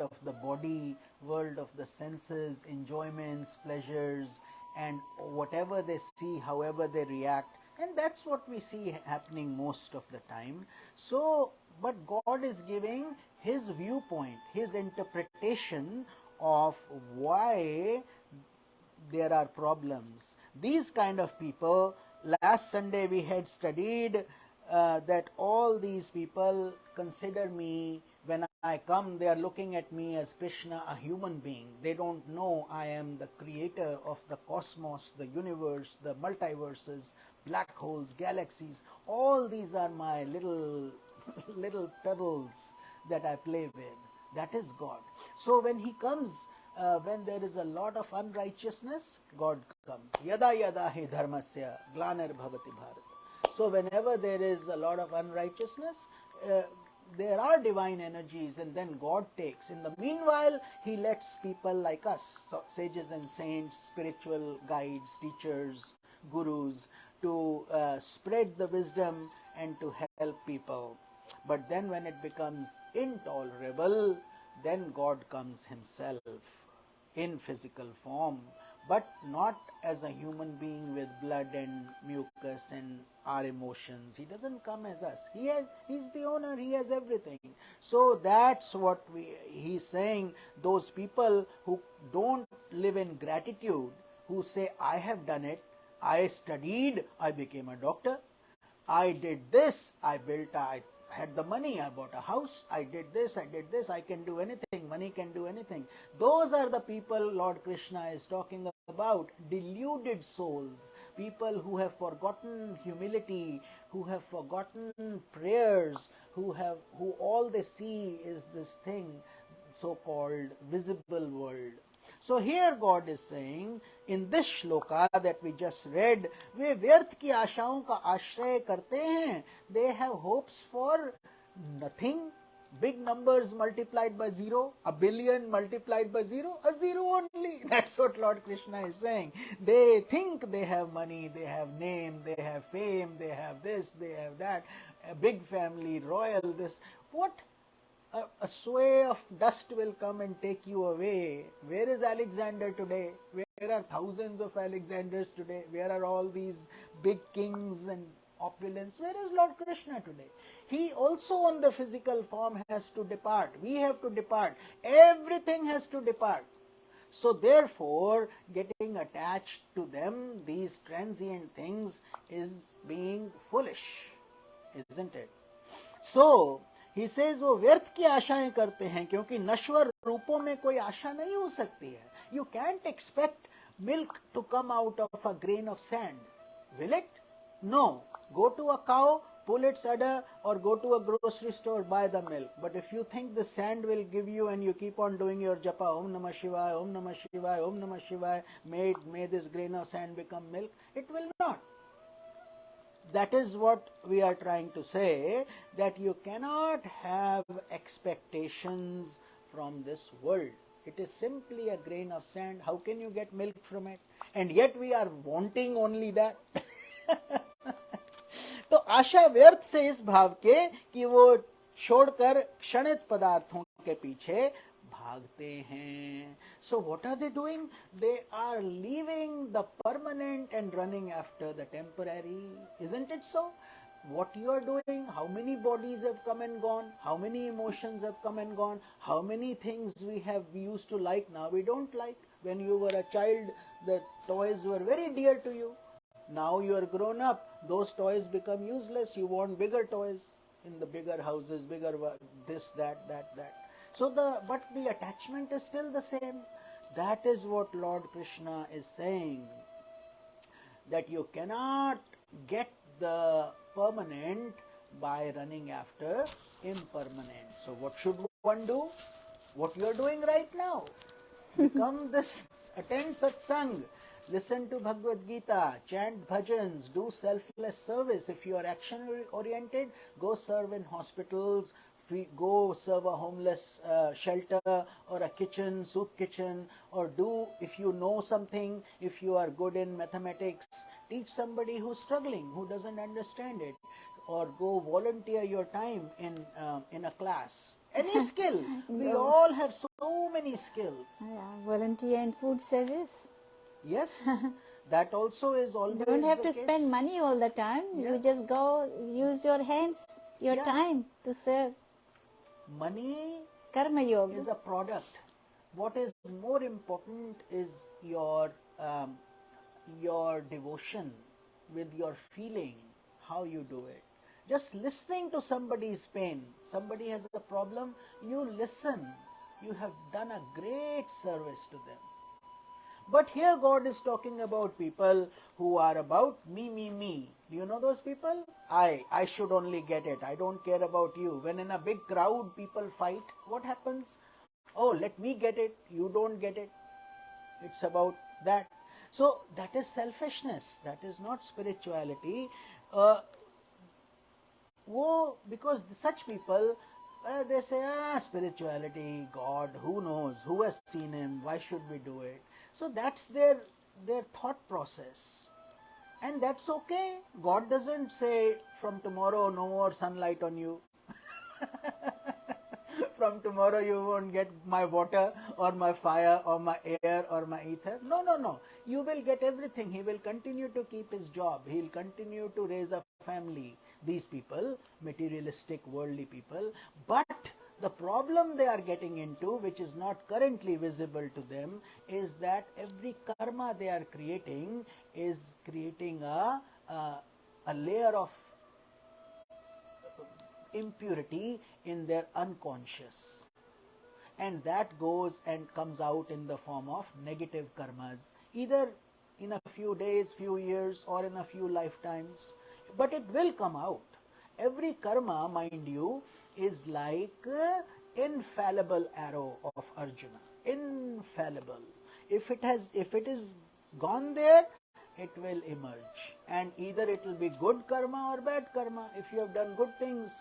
of the body, world of the senses, enjoyments, pleasures, and whatever they see, however they react. And that's what we see happening most of the time. So, but God is giving His viewpoint, His interpretation of why there are problems. These kind of people, last Sunday we had studied that all these people consider me, when I come, they are looking at me as Krishna, a human being. They don't know I am the creator of the cosmos, the universe, the multiverses, black holes, galaxies. All these are my little pebbles that I play with. That is God. So when He comes, when there is a lot of unrighteousness, God comes. Yada yada hi dharmasya glanar bhavati bharata. So whenever there is a lot of unrighteousness, there are divine energies, and then God takes. In the meanwhile, He lets people like us, so sages and saints, spiritual guides, teachers, gurus, to spread the wisdom and to help people. But then when it becomes intolerable, then God comes himself in physical form, but not as a human being with blood and mucus and our emotions. He doesn't come as us. He's the owner, he has everything. So that's what he's saying. Those people who don't live in gratitude, who say, I have done it, I studied, I became a doctor, I did this, I had the money, I bought a house, I did this, I can do anything, money can do anything. Those are the people Lord Krishna is talking about, deluded souls, people who have forgotten humility, who have forgotten prayers, who all they see is this thing so-called visible world. So here God is saying, in this shloka that we just read, वे व्यर्थ की आशाओं का आश्रय करते हैं. They have hopes for nothing. Big numbers multiplied by zero, a billion multiplied by zero, a zero only. That's what Lord Krishna is saying. They think they have money, they have name, they have fame, they have this, they have that, a big family, royal, this. What? A sway of dust will come and take you away. Where is Alexander today? Where are thousands of Alexanders today? Where are all these big kings and opulence? Where is Lord Krishna today? He also on the physical form has to depart. We have to depart. Everything has to depart. So therefore, getting attached to them, these transient things, is being foolish, isn't it? So, he says वो व्यर्थ की आशाएं करते हैं क्योंकि नश्वर रूपों में कोई आशा नहीं हो सकती है. You can't expect milk to come out of a grain of sand. Will it? No. Go to a cow, pull its udder, or go to a grocery store, buy the milk. But if you think the sand will give you and you keep on doing your japa, Om Namah Shivaya, Om Namah Shivaya, Om Namah Shivaya, may this grain of sand become milk, it will not. That is what we are trying to say, that you cannot have expectations from this world. It is simply a grain of sand. How can you get milk from it? And yet we are wanting only that. तो आशा व्यर्थ से इस भाव के कि वो छोड़कर क्षणिक पदार्थों के पीछे भागते हैं. So what are they doing? They are leaving the permanent and running after the temporary. Isn't it so? What you are doing, how many bodies have come and gone, how many emotions have come and gone, how many things we used to like, now we don't like. When you were a child, the toys were very dear to you. Now you are grown up, those toys become useless. You want bigger toys in the bigger houses, bigger this, that. So but the attachment is still the same. That is what Lord Krishna is saying, that you cannot get the permanent by running after impermanent. So what should one do? What you are doing right now. Become this, attend satsang, listen to Bhagavad Gita, chant bhajans, do selfless service. If you are action oriented, go serve in hospitals, go serve a homeless shelter or a kitchen, soup kitchen, or do, if you know something, if you are good in mathematics, teach somebody who's struggling, who doesn't understand it, or go volunteer your time in a class. Any skill. We all have so many skills. Yeah, volunteer in food service. Yes, that also is always You don't have the to case. spend money all the time. Yeah. You just go use your hands, your Yeah. time to serve. Money Karma yoga. is a product. What is more important is your devotion with your feeling, how you do it. Just listening to somebody's pain, somebody has a problem, you listen. You have done a great service to them. But here God is talking about people who are about me. Do you know those people? I should only get it. I don't care about you. When in a big crowd people fight, what happens? Oh, let me get it. You don't get it. It's about that. So that is selfishness. That is not spirituality. Because such people, they say, spirituality, God, who knows? Who has seen him? Why should we do it? So that's their thought process. And that's okay. God doesn't say from tomorrow no more sunlight on you. From tomorrow you won't get my water or my fire or my air or my ether. No, no, no. You will get everything. He will continue to keep his job. He will continue to raise a family. These people, materialistic, worldly people. But the problem they are getting into, which is not currently visible to them, is that every karma they are creating is creating a layer of impurity in their unconscious, and that goes and comes out in the form of negative karmas, either in a few days, few years, or in a few lifetimes, but it will come out. Every karma, mind you, is like infallible arrow of Arjuna, infallible. If it is gone there, it will emerge, and either it will be good karma or bad karma. If you have done good things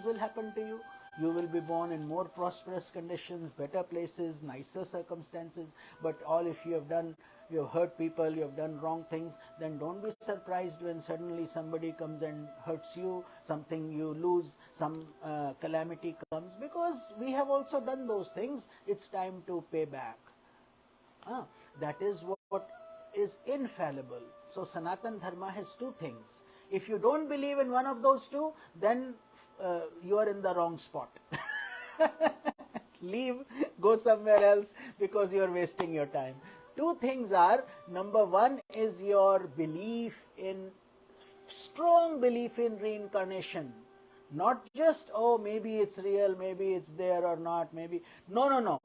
will happen to you. You will be born in more prosperous conditions, better places, nicer circumstances. But all, if you have hurt people, you have done wrong things, then don't be surprised when suddenly somebody comes and hurts you, something you lose, some calamity comes, because we have also done those things. It's time to pay back. That is what is infallible. So Sanatan Dharma has two things. If you don't believe in one of those two, then you are in the wrong spot. Leave, go somewhere else, because you are wasting your time. Two things are, number one is your strong belief in reincarnation. Not just, oh, maybe it's real, maybe it's there or not, maybe. No.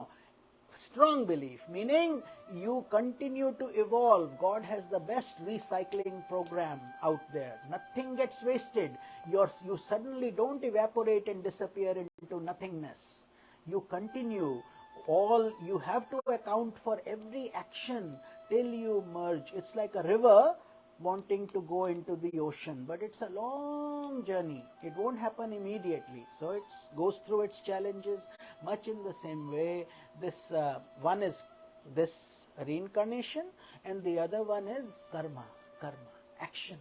Strong belief, meaning you continue to evolve. God has the best recycling program out there. Nothing gets wasted. You suddenly don't evaporate and disappear into nothingness. You continue. You have to account for every action till you merge. It's like a river wanting to go into the ocean, but it's a long journey. It won't happen immediately. So it goes through its challenges. Much in the same way, this one is this reincarnation, and the other one is karma, action,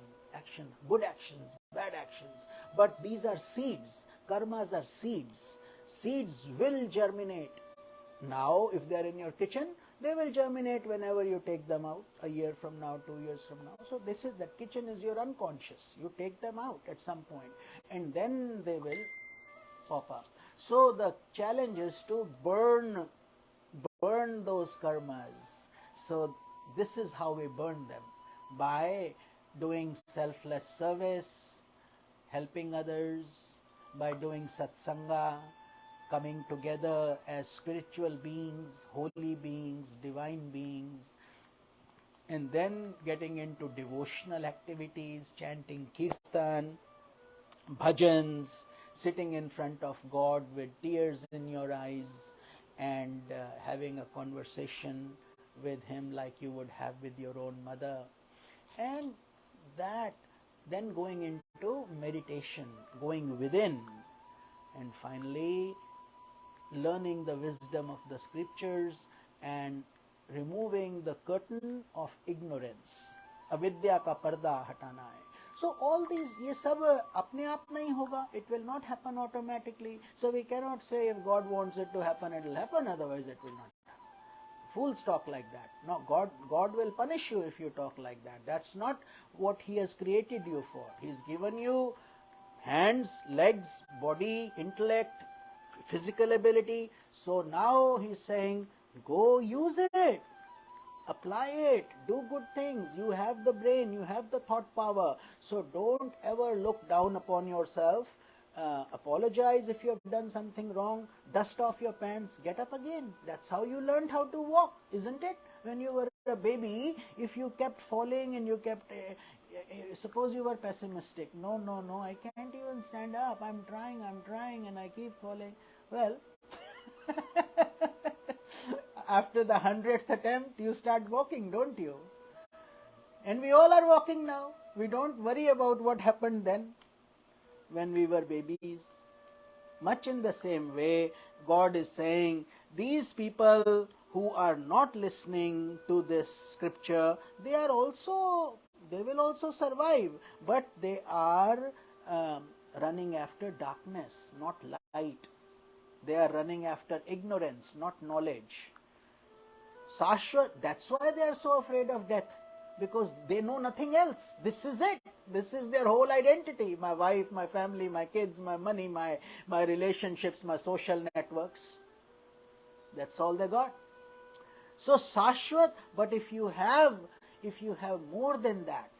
good actions, bad actions. But these are seeds. Karmas are seeds. Seeds will germinate. Now, if they are in your kitchen, they will germinate whenever you take them out, a year from now, 2 years from now. So that kitchen is your unconscious. You take them out at some point, and then they will pop up. So the challenge is to burn those karmas. So this is how we burn them, by doing selfless service, helping others, by doing satsanga, coming together as spiritual beings, holy beings, divine beings, and then getting into devotional activities, chanting kirtan, bhajans, sitting in front of God with tears in your eyes, and having a conversation with Him like you would have with your own mother. And that, then going into meditation, going within, and finally learning the wisdom of the scriptures and removing the curtain of ignorance. Avidya ka parda hatana hai. So all these, ye sab apne aap nahi hoga. It will not happen automatically. So we cannot say if God wants it to happen, it will happen, otherwise it will not happen. Fools talk like that. No, God will punish you if you talk like that. That's not what He has created you for. He's given you hands, legs, body, intellect, physical ability. So now He's saying, go use it, apply it, do good things. You have the brain, you have the thought power. So don't ever look down upon yourself. Apologize if you have done something wrong. Dust off your pants, get up again. That's how you learned how to walk, isn't it? When you were a baby, if you kept falling and you kept suppose you were pessimistic. No, I can't even stand up. I'm trying, and I keep falling. Well, after the 100th attempt, you start walking, don't you? And we all are walking now. We don't worry about what happened then, when we were babies. Much in the same way, God is saying, these people who are not listening to this scripture, they will also survive, but they are running after darkness, not light. They are running after ignorance, not knowledge. Shashvat, that's why they are so afraid of death, because they know nothing else. This is it. This is their whole identity. My wife, my family, my kids, my money, my relationships, my social networks. That's all they got. So Shashvat, but if you have more than that,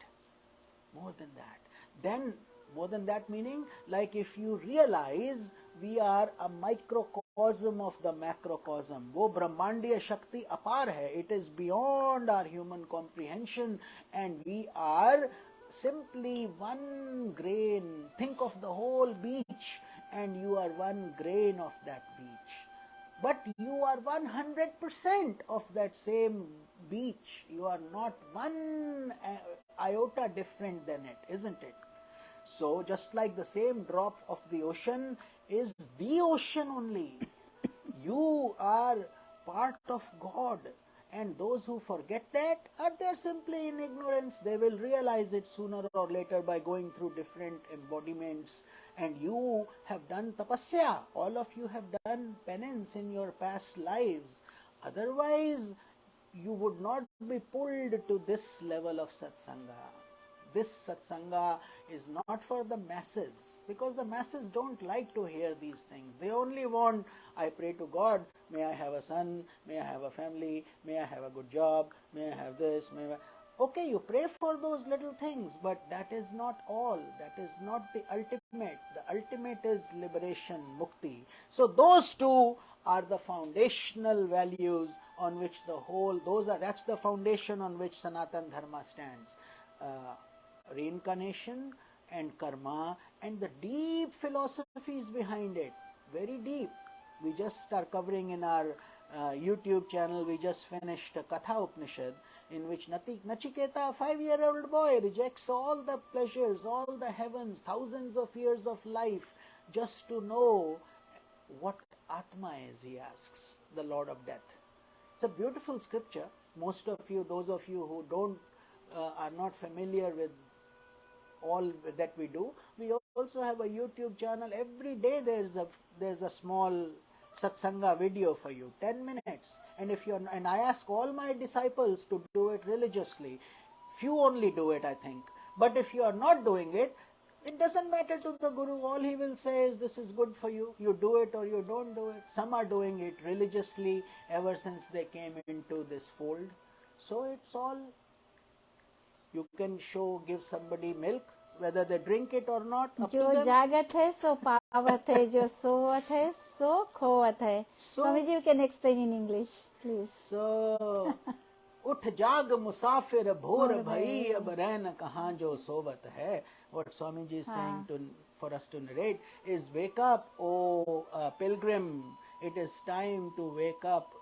then more than that meaning, like if you realize we are a microcosm of the macrocosm, वो ब्रह्मांडीय शक्ति अपार है, it is beyond our human comprehension, and we are simply one grain. Think of the whole beach, and you are one grain of that beach. But you are 100% of that same beach. You are not one iota different than it, isn't it? So just like the same drop of the ocean is the ocean only, you are part of God. And those who forget that are there simply in ignorance. They will realize it sooner or later by going through different embodiments. And you have done tapasya. All of you have done penance in your past lives. Otherwise, you would not be pulled to this level of satsanga. This satsanga is not for the masses, because the masses don't like to hear these things. They only want, I pray to God, may I have a son, may I have a family, may I have a good job, may I have this, Okay, you pray for those little things, but that is not all. That is not the ultimate. The ultimate is liberation, mukti. So those two are the foundational values on which that's the foundation on which Sanatana Dharma stands. Reincarnation and karma and the deep philosophies behind it, very deep. We just are covering in our YouTube channel, we just finished a Katha Upanishad in which Nachiketa, a 5-year-old boy, rejects all the pleasures, all the heavens, thousands of years of life, just to know what Atma is, he asks, the Lord of Death. It's a beautiful scripture. Most of you, those of you who are not familiar with all that we do, we also have a YouTube channel. Every day there's a small satsanga video for you, 10 minutes. And I ask all my disciples to do it religiously. Few only do it, I think. But if you are not doing it, it doesn't matter to the Guru. All he will say is, this is good for you. You do it or you don't do it. Some are doing it religiously ever since they came into this fold. So it's all, you can give somebody milk, whether they drink it or not. जो जागत है सो पावत है, जो सोवत है सो खोवत है. Swamiji, you can explain in English, please. So, उठ जाग मुसाफिर भोर भई, अब रहन कहाँ जो सोवत है. What Swamiji is saying for us to narrate is, wake up, O pilgrim. It is time to wake up.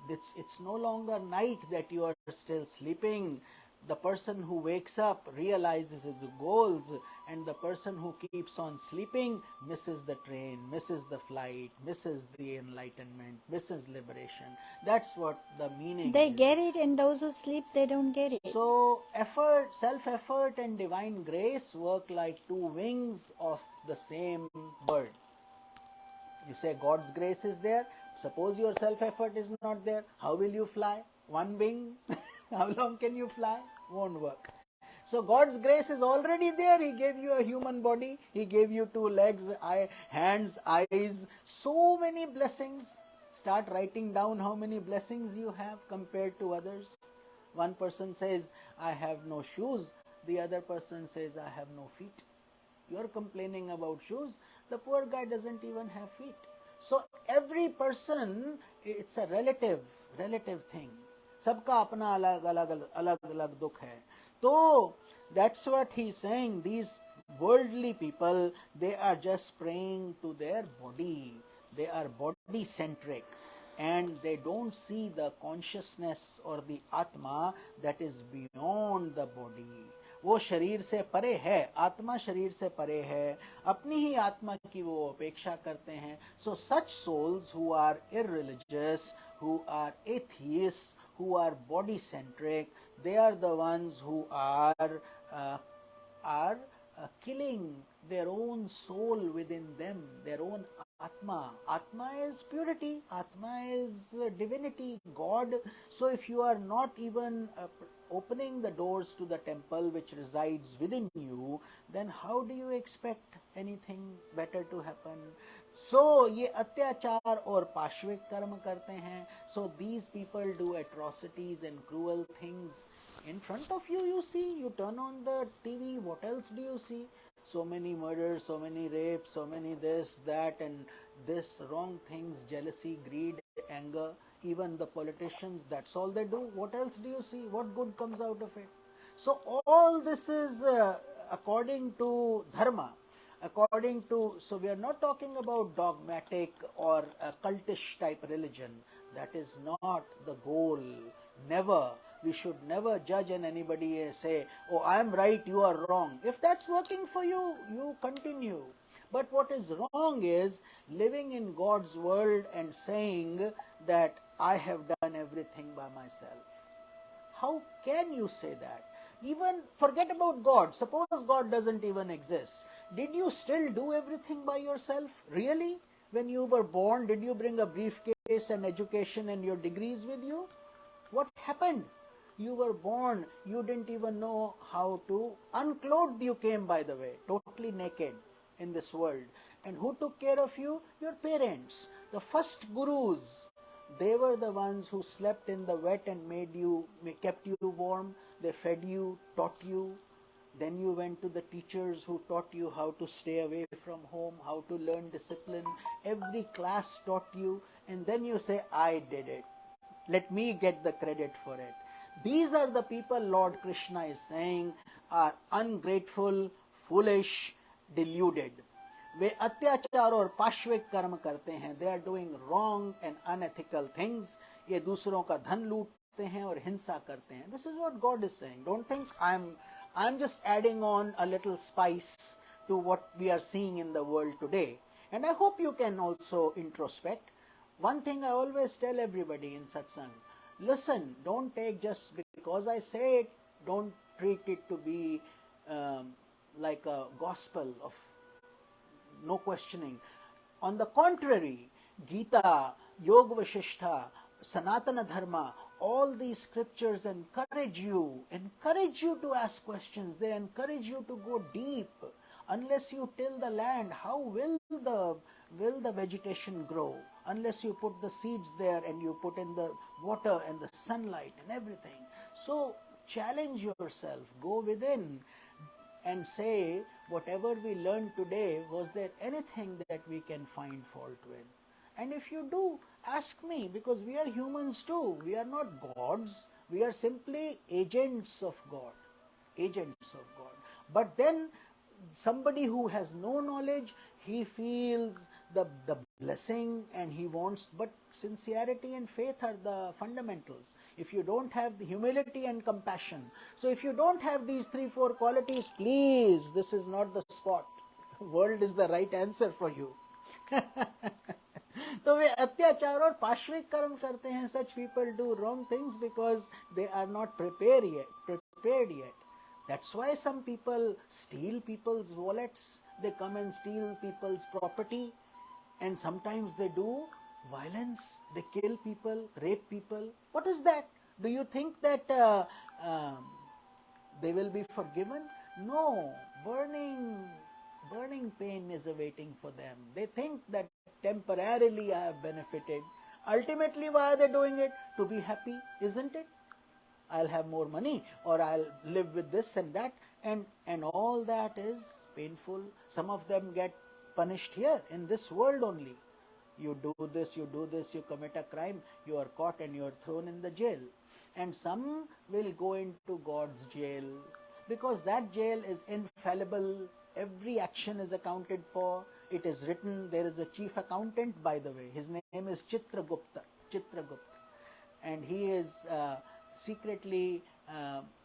It's no longer night that you are still sleeping. The person who wakes up realizes his goals, and the person who keeps on sleeping misses the train, misses the flight, misses the enlightenment, misses liberation. That's what the meaning They is. get it, and those who sleep, they don't get it. So self-effort and divine grace work like two wings of the same bird. You say God's grace is there. Suppose your self-effort is not there. How will you fly? One wing? How long can you fly? Won't work. So God's grace is already there. He gave you a human body. He gave you 2 legs, hands, eyes. So many blessings. Start writing down how many blessings you have compared to others. One person says, I have no shoes. The other person says, I have no feet. You're complaining about shoes. The poor guy doesn't even have feet. So every person, it's a relative thing. सबका अपना अलग दुख है. So that's what he's saying. These worldly people, they are just praying to their body. They are body centric, and they don't see the consciousness or the Atma that is beyond the body. वो शरीर से परे है, आत्मा शरीर से परे है, अपनी ही आत्मा की वो अपेक्षा करते हैं. So such souls who are irreligious, who are atheists, who are body centric, they are the ones who are killing their own soul within them, their own Atma. Atma is purity. Atma is divinity, God. So if you are not even opening the doors to the temple which resides within you, then how do you expect anything better to happen? So ये अत्याचार और पाशविक कर्म करते हैं. So these people do atrocities and cruel things in front of you. You see, you turn on the TV. What else do you see? So many murders, so many rapes, so many this, that, and this, wrong things, jealousy, greed, anger. Even the politicians, that's all they do. What else do you see? What good comes out of it? So all this is according to dharma. According to, so we are not talking about dogmatic or a cultish type religion. That is not the goal. Never. We should never judge and anybody say, oh, I am right, you are wrong. If that's working for you, you continue. But what is wrong is living in God's world and saying that I have done everything by myself. How can you say that? Even forget about God. Suppose God doesn't even exist. Did you still do everything by yourself? Really? When you were born, did you bring a briefcase and education and your degrees with you? What happened? You were born, you didn't even know how to, unclothed you came, by the way, totally naked in this world. And who took care of you? Your parents. The first gurus, they were the ones who slept in the wet and kept you warm. They fed you, taught you. Then you went to the teachers who taught you how to stay away from home, how to learn discipline. Every class taught you, and then you say, I did it. Let me get the credit for it. These are the people Lord Krishna is saying are ungrateful, foolish, deluded. वे अत्याचार और पाश्विक कर्म करते हैं. They are doing wrong and unethical things. ये दूसरों का धन लूटते हैं और हिंसा करते हैं. This is what God is saying. Don't think I'm just adding on a little spice to what we are seeing in the world today. And I hope you can also introspect. One thing I always tell everybody in satsang, listen, don't take just because I say it, don't treat it to be like a gospel of no questioning. On the contrary, Gita, Yoga Vasishtha, Sanatana Dharma, all these scriptures encourage you to ask questions. They encourage you to go deep. Unless you till the land, how will the vegetation grow? Unless you put the seeds there and you put in the water and the sunlight and everything. So challenge yourself, go within and say, whatever we learned today, was there anything that we can find fault with? And if you do, ask me, because we are humans too. We are not gods. We are simply agents of God. Agents of God. But then somebody who has no knowledge, he feels the blessing and he wants, but sincerity and faith are the fundamentals. If you don't have the humility and compassion, so if you don't have these 3-4 qualities, please, this is not the spot. World is the right answer for you. तो वे अत्याचार और पाश्विक कर्म करते हैं. Such people do wrong things because they are not prepared yet. That's why some people steal people's wallets. They come and steal people's property. And sometimes they do violence. They kill people, rape people. What is that? Do you think that they will be forgiven? No. Burning pain is awaiting for them. They think that temporarily I have benefited. Ultimately, why are they doing it? To be happy, isn't it? I'll have more money, or I'll live with this and that, and all that is painful. Some of them get punished here in this world only. You do this, you commit a crime, you are caught and you are thrown in the jail. And some will go into God's jail, because that jail is infallible. Every action is accounted for. It is written. There is a chief accountant, by the way. His name is Chitragupta. And he is secretly,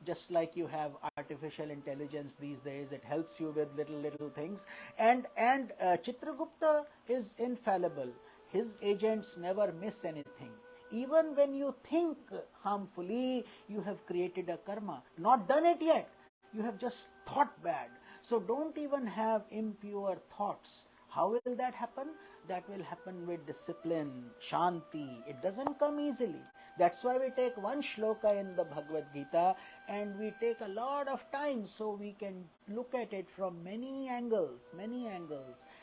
just like you have artificial intelligence these days, it helps you with little things. And Chitragupta is infallible. His agents never miss anything. Even when you think harmfully, you have created a karma. Not done it yet. You have just thought bad. So don't even have impure thoughts. How will that happen? that will happen with discipline, shanti. It doesn't come easily. That's why we take one shloka in the Bhagavad Gita and we take a lot of time so we can look at it from many angles,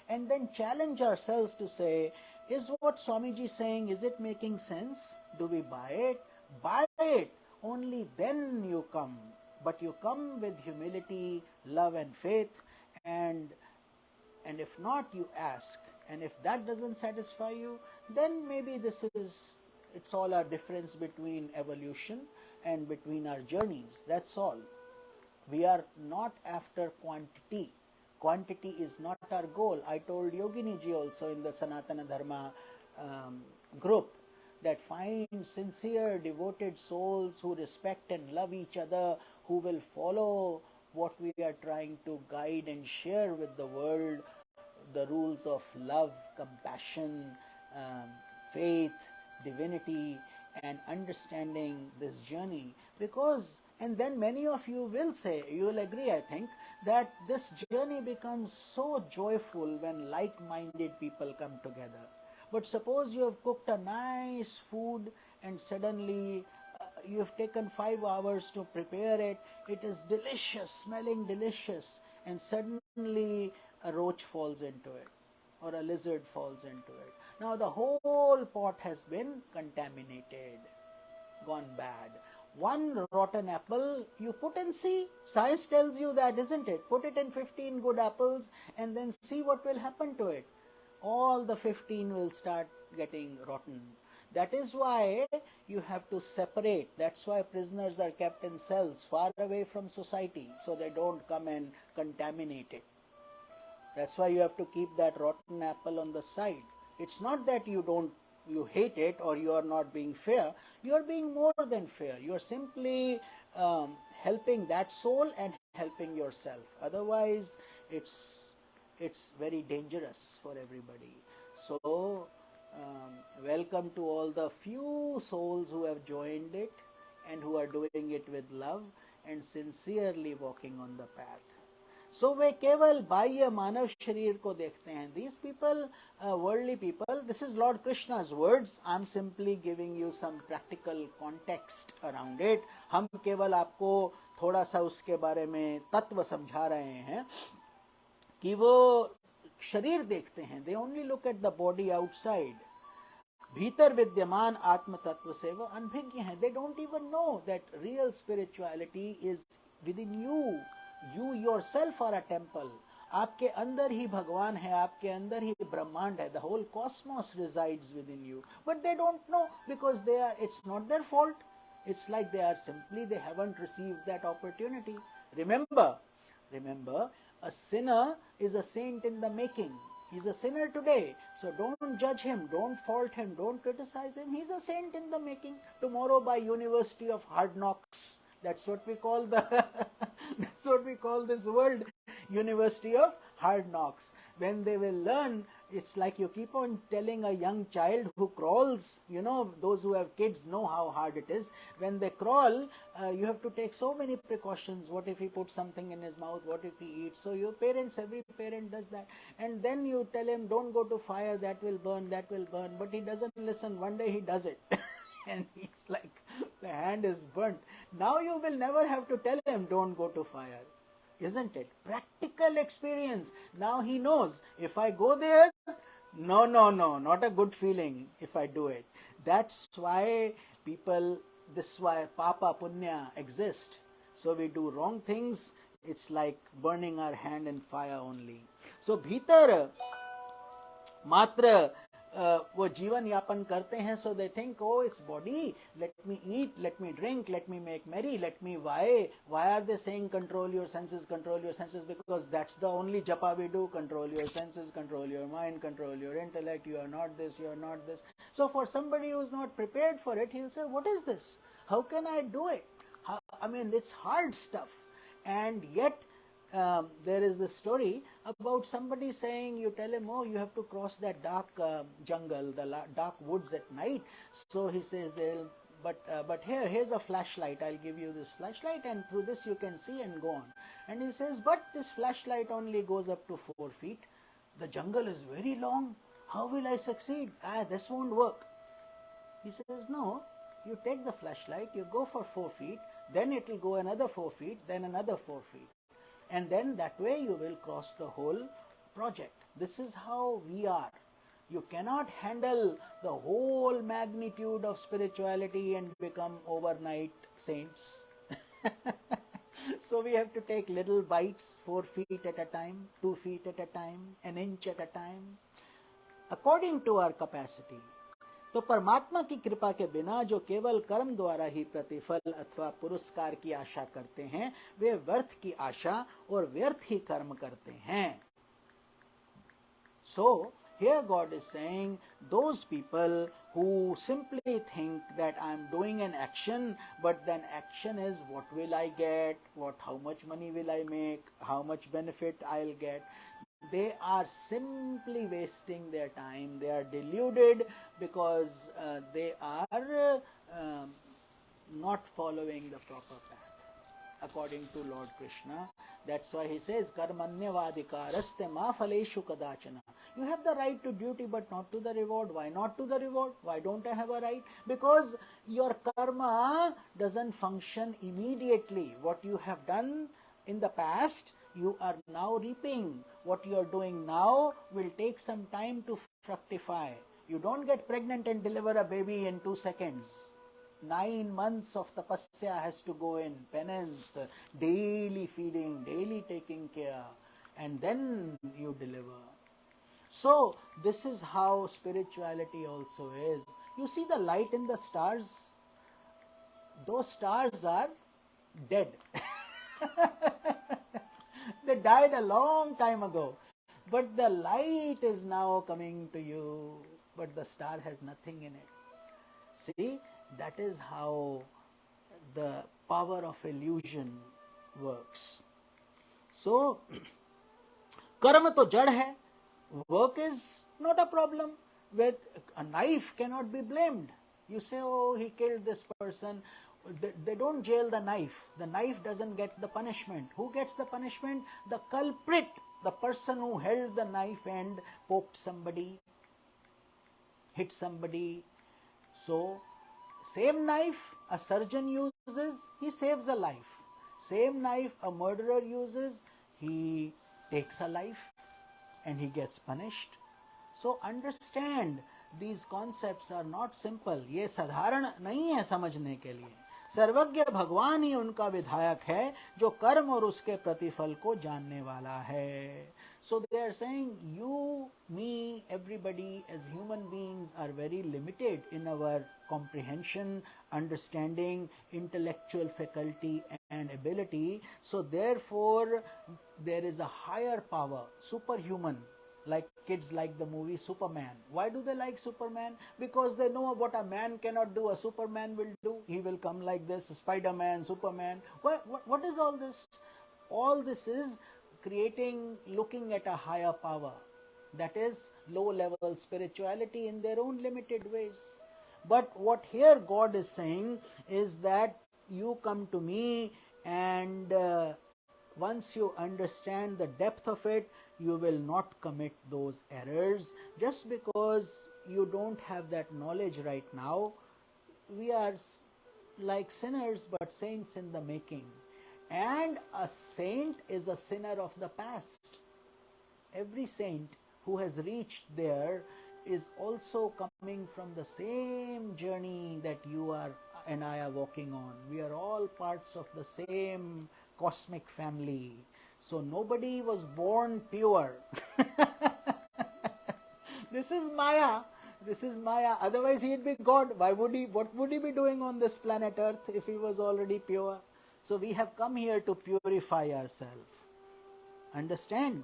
and then challenge ourselves to say, is what Swamiji is saying, is it making sense? Do we buy it? Buy it. Only then you come. But you come with humility, love and faith, and if not, you ask. And if that doesn't satisfy you, then maybe it's all a difference between evolution and between our journeys. That's all. We are not after quantity. Quantity is not our goal. I told Yogini ji also in the Sanatana Dharma group that find sincere, devoted souls who respect and love each other, who will follow what we are trying to guide and share with the world, the rules of love, compassion, faith, divinity, and understanding this journey. Because, and then many of you will say, you will agree, I think, that this journey becomes so joyful when like-minded people come together. But suppose you have cooked a nice food and suddenly you have taken 5 hours to prepare it. It is delicious, smelling delicious, and suddenly a roach falls into it or a lizard falls into it. Now the whole pot has been contaminated, gone bad. One rotten apple you put and see. Science tells you that, isn't it? Put it in 15 good apples and then see what will happen to it. All the 15 will start getting rotten. That is why you have to separate. That's why prisoners are kept in cells far away from society so they don't come and contaminate it. That's why you have to keep that rotten apple on the side. It's not that you hate it or you are not being fair. You are being more than fair. You are simply helping that soul and helping yourself. Otherwise, it's very dangerous for everybody. So, welcome to all the few souls who have joined it and who are doing it with love and sincerely walking on the path. So वे केवल बाह्य मानव शरीर को देखते हैं. These people, worldly people, this is Lord Krishna's words. I'm simply giving you some practical context around it. हम केवल आपको थोड़ा सा उसके बारे में तत्व समझा रहे हैं कि वो शरीर देखते हैं. They only look at the body outside. भीतर विद्यमान आत्म तत्व से वो अनभिज्ञ हैं. They don't even know that real spirituality is within you. You yourself are a temple. आपके अंदर ही भगवान है, आपके अंदर ही ब्रह्मांड है. The whole cosmos resides within you. But they don't know because it's not their fault. It's like they haven't received that opportunity. Remember, a sinner is a saint in the making. He's a sinner today. So don't judge him, don't fault him, don't criticize him. He's a saint in the making. Tomorrow by University of Hard Knocks. That's what we call that's what we call this world, University of Hard Knocks. When they will learn, it's like you keep on telling a young child who crawls, those who have kids know how hard it is. When they crawl, you have to take so many precautions. What if he puts something in his mouth? What if he eats? So every parent does that. And then you tell him, don't go to fire, that will burn. But he doesn't listen. One day he does it. And he's like, the hand is burnt. Now you will never have to tell him, don't go to fire. Isn't it? Practical experience. Now he knows, if I go there, no, not a good feeling if I do it. That's why Papa Punya exist. So we do wrong things, it's like burning our hand in fire only. So bhitar matra वो जीवन यापन करते हैं. So they think, oh, it's body, let me eat, let me drink, let me make merry, let me why are they saying control your senses, because that's the only japa we do. Control your senses, control your mind, control your intellect. You are not this, you are not this. So for somebody who's not prepared for it, he'll say, what is this? How can I do it? It's hard stuff. And yet there is this story about somebody saying, you tell him, oh, you have to cross that dark jungle, the dark woods at night. So he says, but here's a flashlight. I'll give you this flashlight, and through this you can see and go on. And he says, but this flashlight only goes up to 4 feet. The jungle is very long. How will I succeed? This won't work. He says, no, you take the flashlight, you go for 4 feet, then it will go another 4 feet, then another 4 feet. And then that way you will cross the whole project. This is how we are. You cannot handle the whole magnitude of spirituality and become overnight saints. So we have to take little bites, 4 feet at a time, 2 feet at a time, an inch at a time, according to our capacity. तो परमात्मा की कृपा के बिना जो केवल कर्म द्वारा ही प्रतिफल अथवा पुरस्कार की आशा करते हैं, वे व्यर्थ की आशा और व्यर्थ ही कर्म करते हैं. So here God is saying, those people who simply think that I am doing an action, but then action is what will I get, how much money will I make, how much benefit I'll get. They are simply wasting their time. They are deluded because they are not following the proper path according to Lord Krishna. That's why he says, Karmanyavadikaraste ma phaleshu kadachana. You have the right to duty but not to the reward. Why not to the reward? Why don't I have a right? Because your karma doesn't function immediately. What you have done in the past, you are now reaping. What you are doing now will take some time to fructify. You don't get pregnant and deliver a baby in 2 seconds. 9 months of tapasya has to go in, penance, daily feeding, daily taking care, and then you deliver. So this is how spirituality also is. You see the light in the stars? Those stars are dead. They died a long time ago. But the light is now coming to you, but the star has nothing in it. See, that is how the power of illusion works. So, karma to jad hai. Work is not a problem. With a knife cannot be blamed. You say, oh, he killed this person. They don't jail the knife. The knife doesn't get the punishment. Who gets the punishment? The culprit, the person who held the knife and poked somebody, hit somebody. So, same knife a surgeon uses, he saves a life. Same knife a murderer uses, he takes a life and he gets punished. So understand, these concepts are not simple. ये साधारण नहीं है समझने के लिए. सर्वज्ञ भगवान ही उनका विधायक है जो कर्म और उसके प्रतिफल को जानने वाला है. So they are saying, you, me, everybody as human beings are very limited in our comprehension, understanding, intellectual faculty and ability. So therefore there is a higher power, superhuman. Like kids like the movie Superman. Why do they like Superman? Because they know what a man cannot do, a Superman will do. He will come like this, Spider-Man, Superman. What is all this? All this is creating, looking at a higher power. That is low-level spirituality in their own limited ways. But what here God is saying is that you come to me and once you understand the depth of it, you will not commit those errors. Just because you don't have that knowledge right now, we are like sinners but saints in the making. And a saint is a sinner of the past. Every saint who has reached there is also coming from the same journey that you are and I are walking on. We are all parts of the same cosmic family. So nobody was born pure. This is Maya. This is Maya. Otherwise he'd be God. What would he be doing on this planet Earth if he was already pure? So we have come here to purify ourselves. Understand?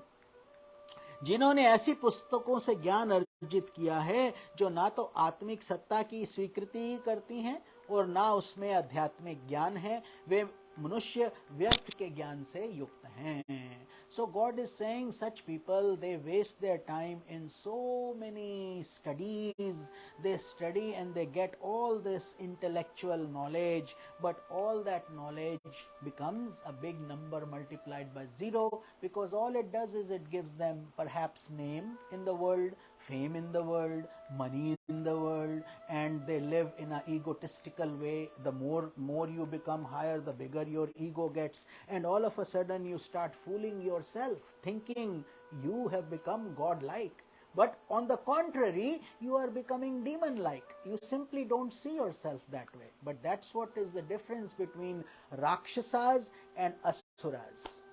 जिन्होंने ऐसी पुस्तकों से ज्ञान अर्जित किया है जो ना तो आत्मिक सत्ता की स्वीकृति करती हैं और ना उसमें आध्यात्मिक ज्ञान है, वे मनुष्य व्यर्थ के ज्ञान से युक्त हैं. So God is saying such people, they waste their time in so many studies. They study and they get all this intellectual knowledge, but all that knowledge becomes a big number multiplied by 0, because all it does is it gives them perhaps name in the world, fame in the world, money in the world, and they live in an egotistical way. The more you become higher, the bigger your ego gets, and all of a sudden you start fooling yourself, thinking you have become godlike. But on the contrary, you are becoming demon-like. You simply don't see yourself that way. But that's what is the difference between Rakshasas and Asuras.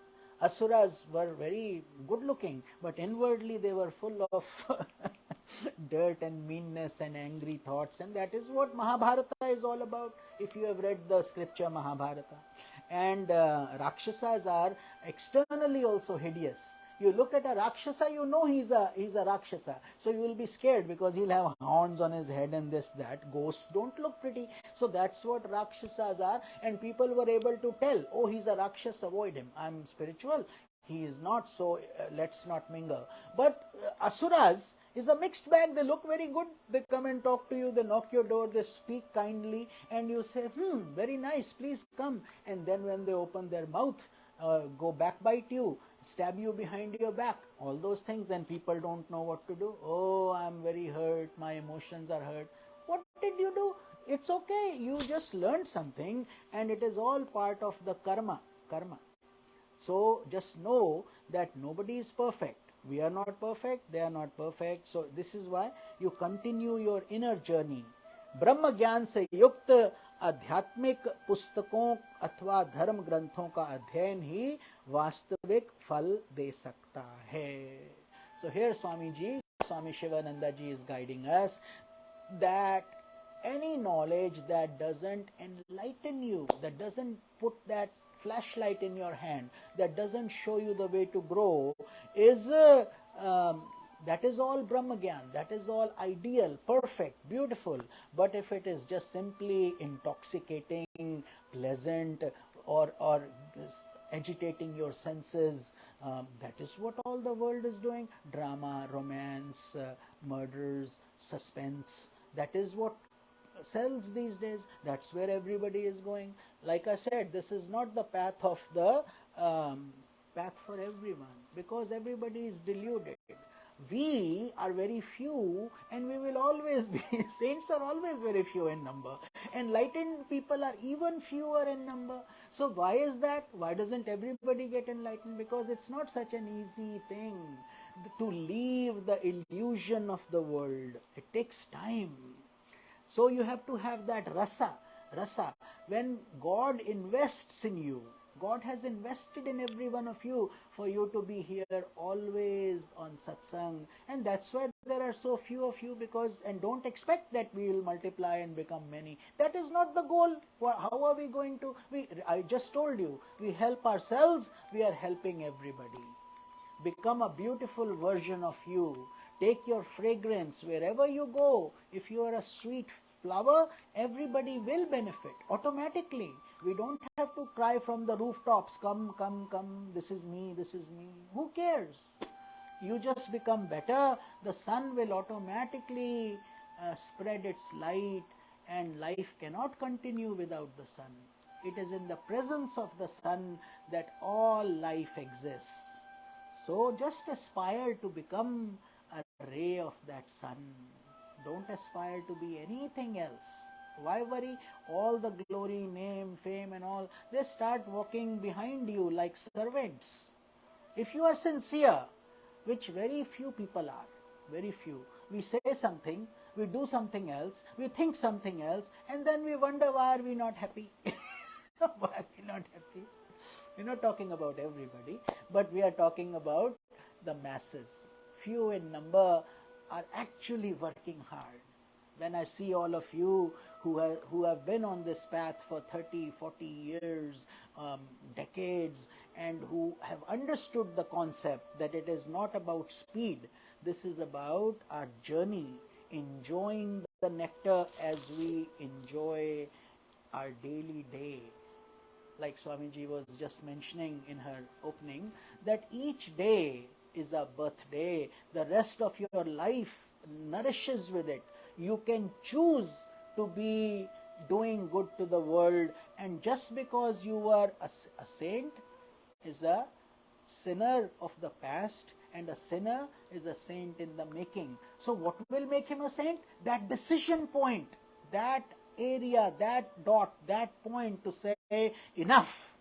Asuras were very good looking, but inwardly they were full of dirt and meanness and angry thoughts, and that is what Mahabharata is all about, if you have read the scripture Mahabharata. And Rakshasas are externally also hideous. You look at a Rakshasa, you know he's a Rakshasa. So you will be scared because he'll have horns on his head and this, that. Ghosts don't look pretty. So that's what Rakshasas are. And people were able to tell, oh, he's a Rakshasa, avoid him. I'm spiritual. He is not, so let's not mingle. But Asuras is a mixed bag. They look very good. They come and talk to you. They knock your door. They speak kindly. And you say, very nice, please come. And then when they open their mouth, go backbite you, stab you behind your back, all those things, then people don't know what to do. Oh, I'm very hurt, my emotions are hurt. What did you do? It's okay, you just learned something, and it is all part of the karma. So just know that nobody is perfect. We are not perfect, they are not perfect. So this is why you continue your inner journey. ब्रह्म ज्ञान से युक्त आध्यात्मिक पुस्तकों अथवा धर्म ग्रंथों का अध्ययन ही वास्तविक फल दे सकता है. So here Swami Shivananda ji is guiding us that any knowledge that doesn't enlighten you, that doesn't put that flashlight in your hand, that doesn't show you the way to grow, is that is all Brahma Gyan, that is all ideal, perfect, beautiful. But if it is just simply intoxicating, pleasant, or agitating your senses, that is what all the world is doing. Drama, romance, murders, suspense, that is what sells these days. That's where everybody is going. Like I said, this is not the path of the path for everyone, because everybody is deluded. We are very few, and we will always be. Saints are always very few in number. Enlightened people are even fewer in number. So why is that? Why doesn't everybody get enlightened? Because it's not such an easy thing to leave the illusion of the world. It takes time. So you have to have that rasa. When God invests in you, God has invested in every one of you for you to be here always on satsang. And that's why there are so few of you, because, and don't expect that we will multiply and become many. That is not the goal. How are we going to? I just told you, we help ourselves, we are helping everybody. Become a beautiful version of you. Take your fragrance wherever you go. If you are a sweet flower, everybody will benefit automatically. We don't have to cry from the rooftops, come, this is me. Who cares? You just become better. The sun will automatically spread its light, and life cannot continue without the sun. It is in the presence of the sun that all life exists. So just aspire to become a ray of that sun. Don't aspire to be anything else. Why worry? All the glory, name, fame and all, they start walking behind you like servants. If you are sincere, which very few people are, very few. We say something, we do something else, we think something else, and then we wonder why are we not happy? Why are we not happy? We're not talking about everybody, but we are talking about the masses. Few in number are actually working hard. When I see all of you who have been on this path for 30, 40 years, decades, and who have understood the concept that it is not about speed, this is about our journey, enjoying the nectar as we enjoy our daily day. Like Swamiji was just mentioning in her opening, that each day is a birthday. The rest of your life nourishes with it. You can choose to be doing good to the world, and just because you were a saint is a sinner of the past, and a sinner is a saint in the making. So what will make him a saint? That decision point, that area, that dot, that point to say, enough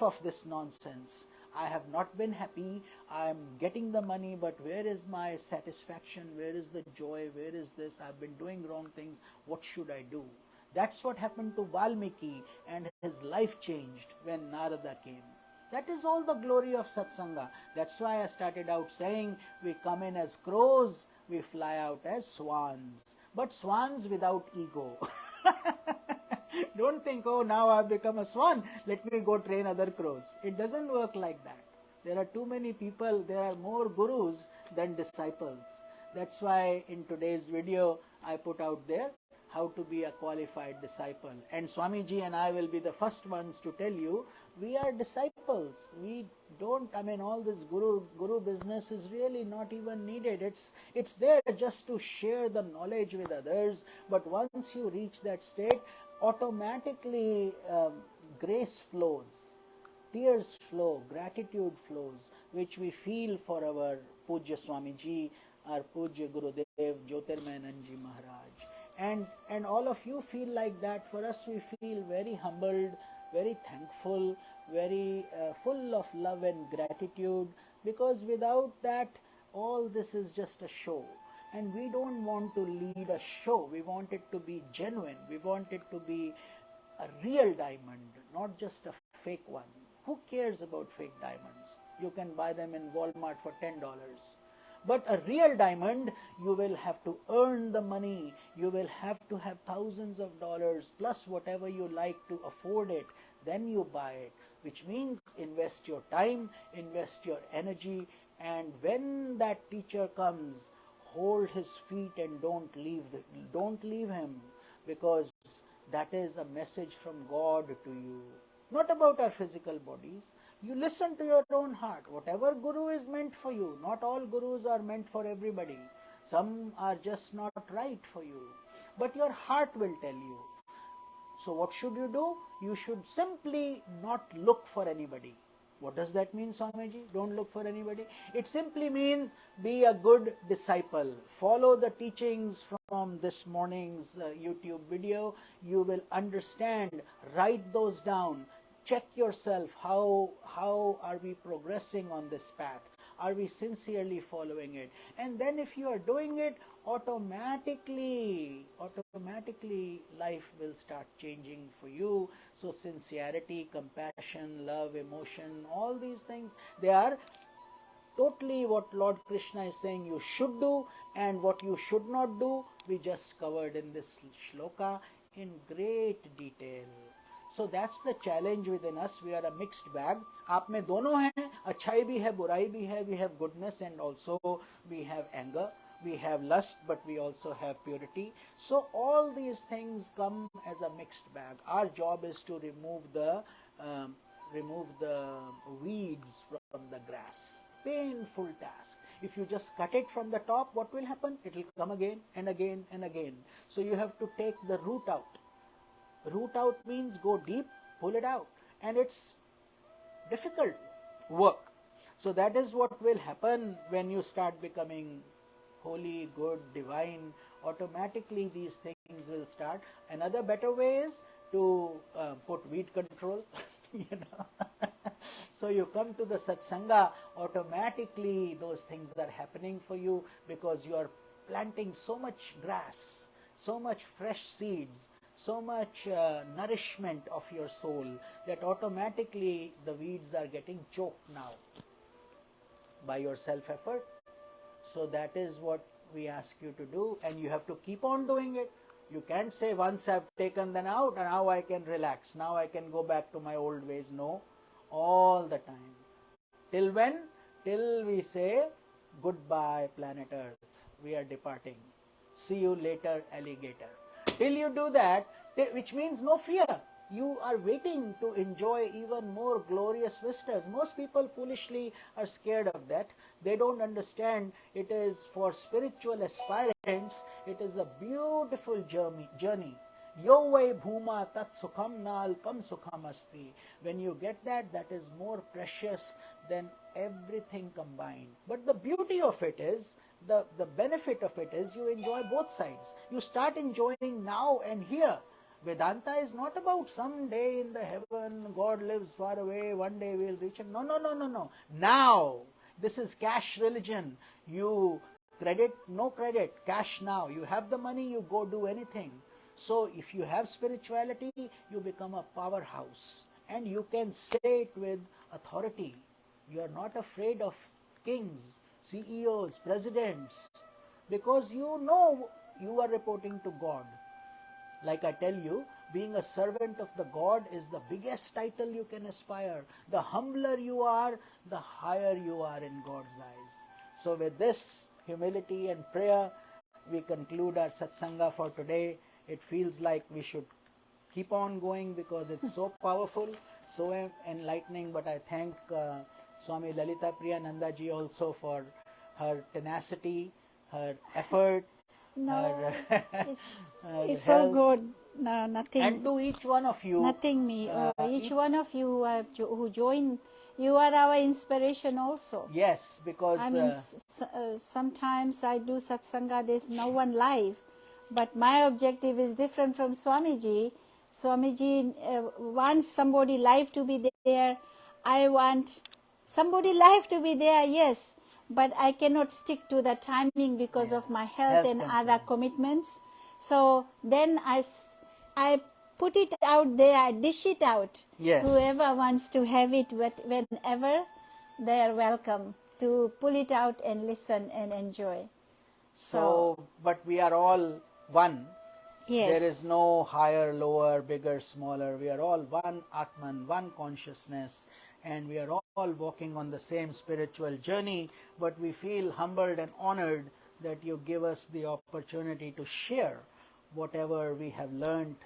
of this nonsense. I have not been happy, I am getting the money, but where is my satisfaction, where is the joy, where is this, I've been doing wrong things, what should I do? That's what happened to Valmiki, and his life changed when Narada came. That is all the glory of Satsanga. That's why I started out saying, we come in as crows, we fly out as swans, but swans without ego. Don't think, oh, now I've become a swan, let me go train other crows. It doesn't work like that. There are too many people, there are more gurus than disciples. That's why in today's video, I put out there how to be a qualified disciple. And Swamiji and I will be the first ones to tell you, we are disciples. We don't, all this guru business is really not even needed. It's there just to share the knowledge with others. But once you reach that state, automatically grace flows, tears flow, gratitude flows, which we feel for our Pujya Swamiji, our Pujya Gurudev Jyotirmayananda Maharaj. And all of you feel like that. For us, we feel very humbled, very thankful, very full of love and gratitude, because without that, all this is just a show. And we don't want to lead a show. We want it to be genuine. We want it to be a real diamond, not just a fake one. Who cares about fake diamonds? You can buy them in Walmart for $10. But a real diamond, you will have to earn the money. You will have to have thousands of dollars plus whatever you like to afford it. Then you buy it, which means invest your time, invest your energy, and when that teacher comes, hold his feet and don't leave him, because that is a message from God to you. Not about our physical bodies. You listen to your own heart. Whatever guru is meant for you. Not all gurus are meant for everybody. Some are just not right for you. But your heart will tell you. So what should you do? You should simply not look for anybody. What does that mean, Swamiji? Don't look for anybody. It simply means be a good disciple. Follow the teachings from this morning's YouTube video. You will understand. Write those down. Check yourself. How are we progressing on this path? Are we sincerely following it? And then if you are doing it, automatically life will start changing for you. So sincerity, compassion, love, emotion, all these things, they are totally what Lord Krishna is saying you should do, and what you should not do, we just covered in this shloka in great detail. So that's the challenge within us. We are a mixed bag. आप में दोनों हैं, अच्छाई भी है, बुराई भी है. We have goodness and also we have anger. We have lust, but we also have purity. So all these things come as a mixed bag. Our job is to remove the weeds from the grass. Painful task. If you just cut it from the top, what will happen? It will come again and again and again. So you have to take the root out. Root out means go deep, pull it out. And it's difficult work. So that is what will happen when you start becoming holy, good, divine. Automatically these things will start. Another better way is to put weed control. So you come to the satsanga, automatically those things are happening for you, because you are planting so much grass, so much fresh seeds, so much nourishment of your soul, that automatically the weeds are getting choked now by your self-effort. So that is what we ask you to do, and you have to keep on doing it. You can't say, once I've taken them out, and now I can relax, now I can go back to my old ways. No, all the time. Till when? Till we say, goodbye planet Earth, we are departing. See you later, alligator. Till you do that, which means no fear. You are waiting to enjoy even more glorious vistas. Most people foolishly are scared of that. They don't understand it is for spiritual aspirants. It is a beautiful journey. Yo vai bhuma tat sukham na alpam sukham asti. When you get that, that is more precious than everything combined. But the beauty of it is, the benefit of it is, you enjoy both sides. You start enjoying now and here. Vedanta is not about someday in the heaven, God lives far away, one day we'll reach him. No, no, no, no, no. Now, this is cash religion. You credit, no credit, cash now. You have the money, you go do anything. So if you have spirituality, you become a powerhouse. And you can say it with authority. You are not afraid of kings, CEOs, presidents, because you know you are reporting to God. Like I tell you, being a servant of the God is the biggest title you can aspire. The humbler you are, the higher you are in God's eyes. So with this humility and prayer, we conclude our satsanga for today. It feels like we should keep on going because it's so powerful, so enlightening. But I thank Swami Lalita Priyananda ji also for her tenacity, her effort, No, her, it's so good. No, nothing. And to each one of you, nothing me. Each one of you who join, you are our inspiration also. Yes, because I mean, sometimes I do satsanga, there's no one live, but my objective is different from Swamiji. Swamiji wants somebody live to be there. I want somebody live to be there, yes, but I cannot stick to the timing because of my health and other commitments. So then I put it out there, I dish it out. Yes. Whoever wants to have it, whenever, they are welcome to pull it out and listen and enjoy. So, but we are all one. Yes. There is no higher, lower, bigger, smaller. We are all one Atman, one consciousness, and we are all walking on the same spiritual journey. But we feel humbled and honored that you give us the opportunity to share whatever we have learned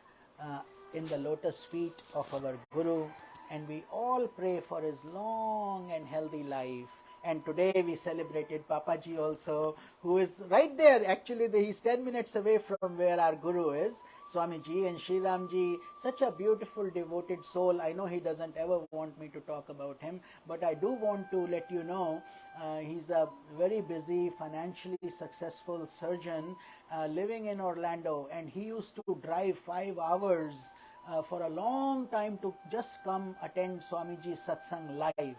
in the lotus feet of our Guru, and we all pray for his long and healthy life. And today we celebrated Papaji also, who is right there. Actually, he's 10 minutes away from where our Guru is, Swamiji and Sri Ramji. Such a beautiful, devoted soul. I know he doesn't ever want me to talk about him, but I do want to let you know he's a very busy, financially successful surgeon living in Orlando, and he used to drive 5 hours for a long time to just come attend Swamiji's satsang live.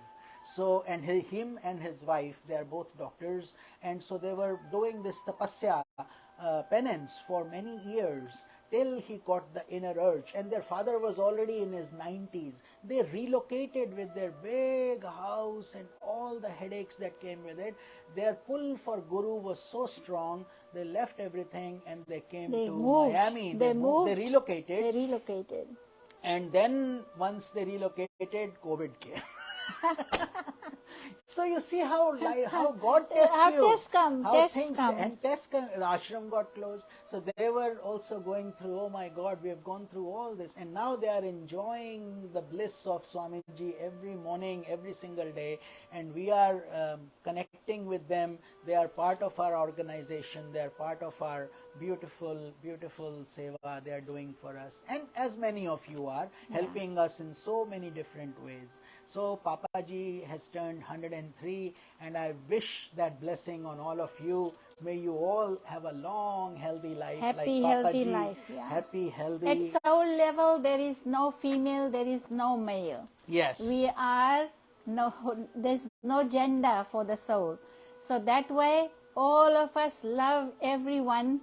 So, and him and his wife, they are both doctors, and so they were doing this tapasya, penance for many years till he got the inner urge. And their father was already in his 90s. They relocated with their big house and all the headaches that came with it. Their pull for Guru was so strong, they left everything and they came to Miami. They relocated. And then once they relocated, COVID came. So you see how God tests you. Tests come. And tests come. The ashram got closed. So they were also going through, oh my God, we have gone through all this. And now they are enjoying the bliss of Swamiji every morning, every single day. And we are connecting with them. They are part of our organization. They are part of our beautiful, beautiful seva they are doing for us. And as many of you are, helping us in so many different ways. So Papaji has turned 103, and I wish that blessing on all of you. May you all have a long, healthy life. Happy, like healthy Papaji. life. Yeah. Happy, healthy. At soul level, there is no female, there is no male. Yes. There's no gender for the soul. So that way, all of us love everyone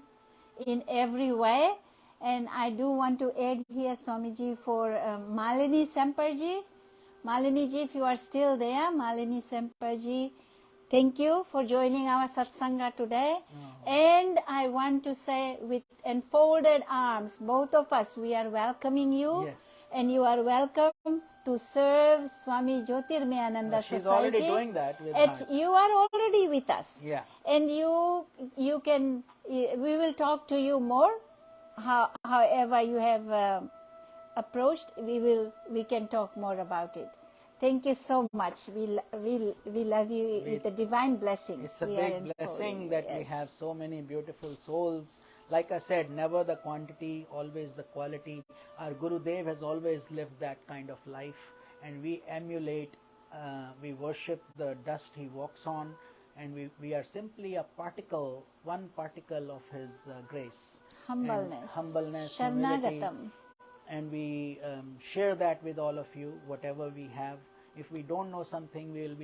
in every way. And I do want to add here, Swamiji, for Malini Semparji. Malini ji, if you are still there, Malini Semparji, thank you for joining our satsanga today. And I want to say, with enfolded arms, both of us, we are welcoming you. Yes. And you are welcome to serve Swami Jyotirmayananda She's Society. already doing that with her. You are already with us. Yeah. And we will talk to you more. However you have approached, we can talk more about it. Thank you so much. We love you with the divine blessings. It's a big blessing that we have so many beautiful souls Like I said, never the quantity, always the quality. Our Gurudev has always lived that kind of life, and we emulate, we worship the dust he walks on, and we are simply a particle, one particle of his grace. Humbleness. Humbleness, humility, Sharnagatam. and we share that with all of you, whatever we have. If we don't know something, we'll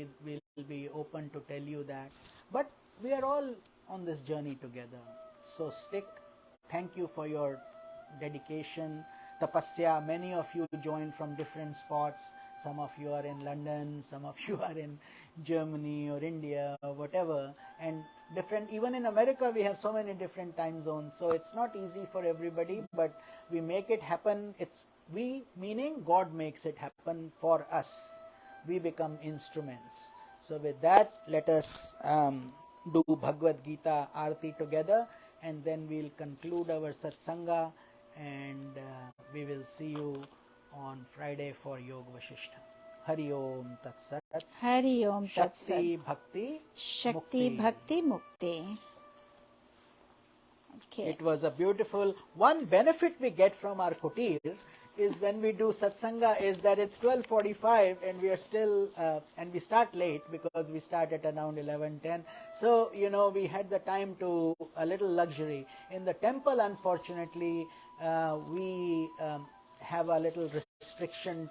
be open to tell you that. But we are all on this journey together. So stick. Thank you for your dedication. Tapasya, many of you joined from different spots. Some of you are in London, some of you are in Germany or India or whatever. And different, even in America, we have so many different time zones. So it's not easy for everybody, but we make it happen. It's we, meaning God makes it happen for us. We become instruments. So with that, let us do Bhagavad Gita Aarti together, and then we'll conclude our Satsanga, and we will see you on Friday for Yoga Vashishta. Hari Om Tat Sat. Hari Om Tat Sat. Shakti Bhakti Shakti Mukti. Bhakti Mukti. Okay. It was a beautiful one. Benefit we get from our kutir is when we do satsanga is that it's 12:45 and we are still and we start late because we start at around 11:10. So we had the time to a little luxury in the temple. Unfortunately, we have a little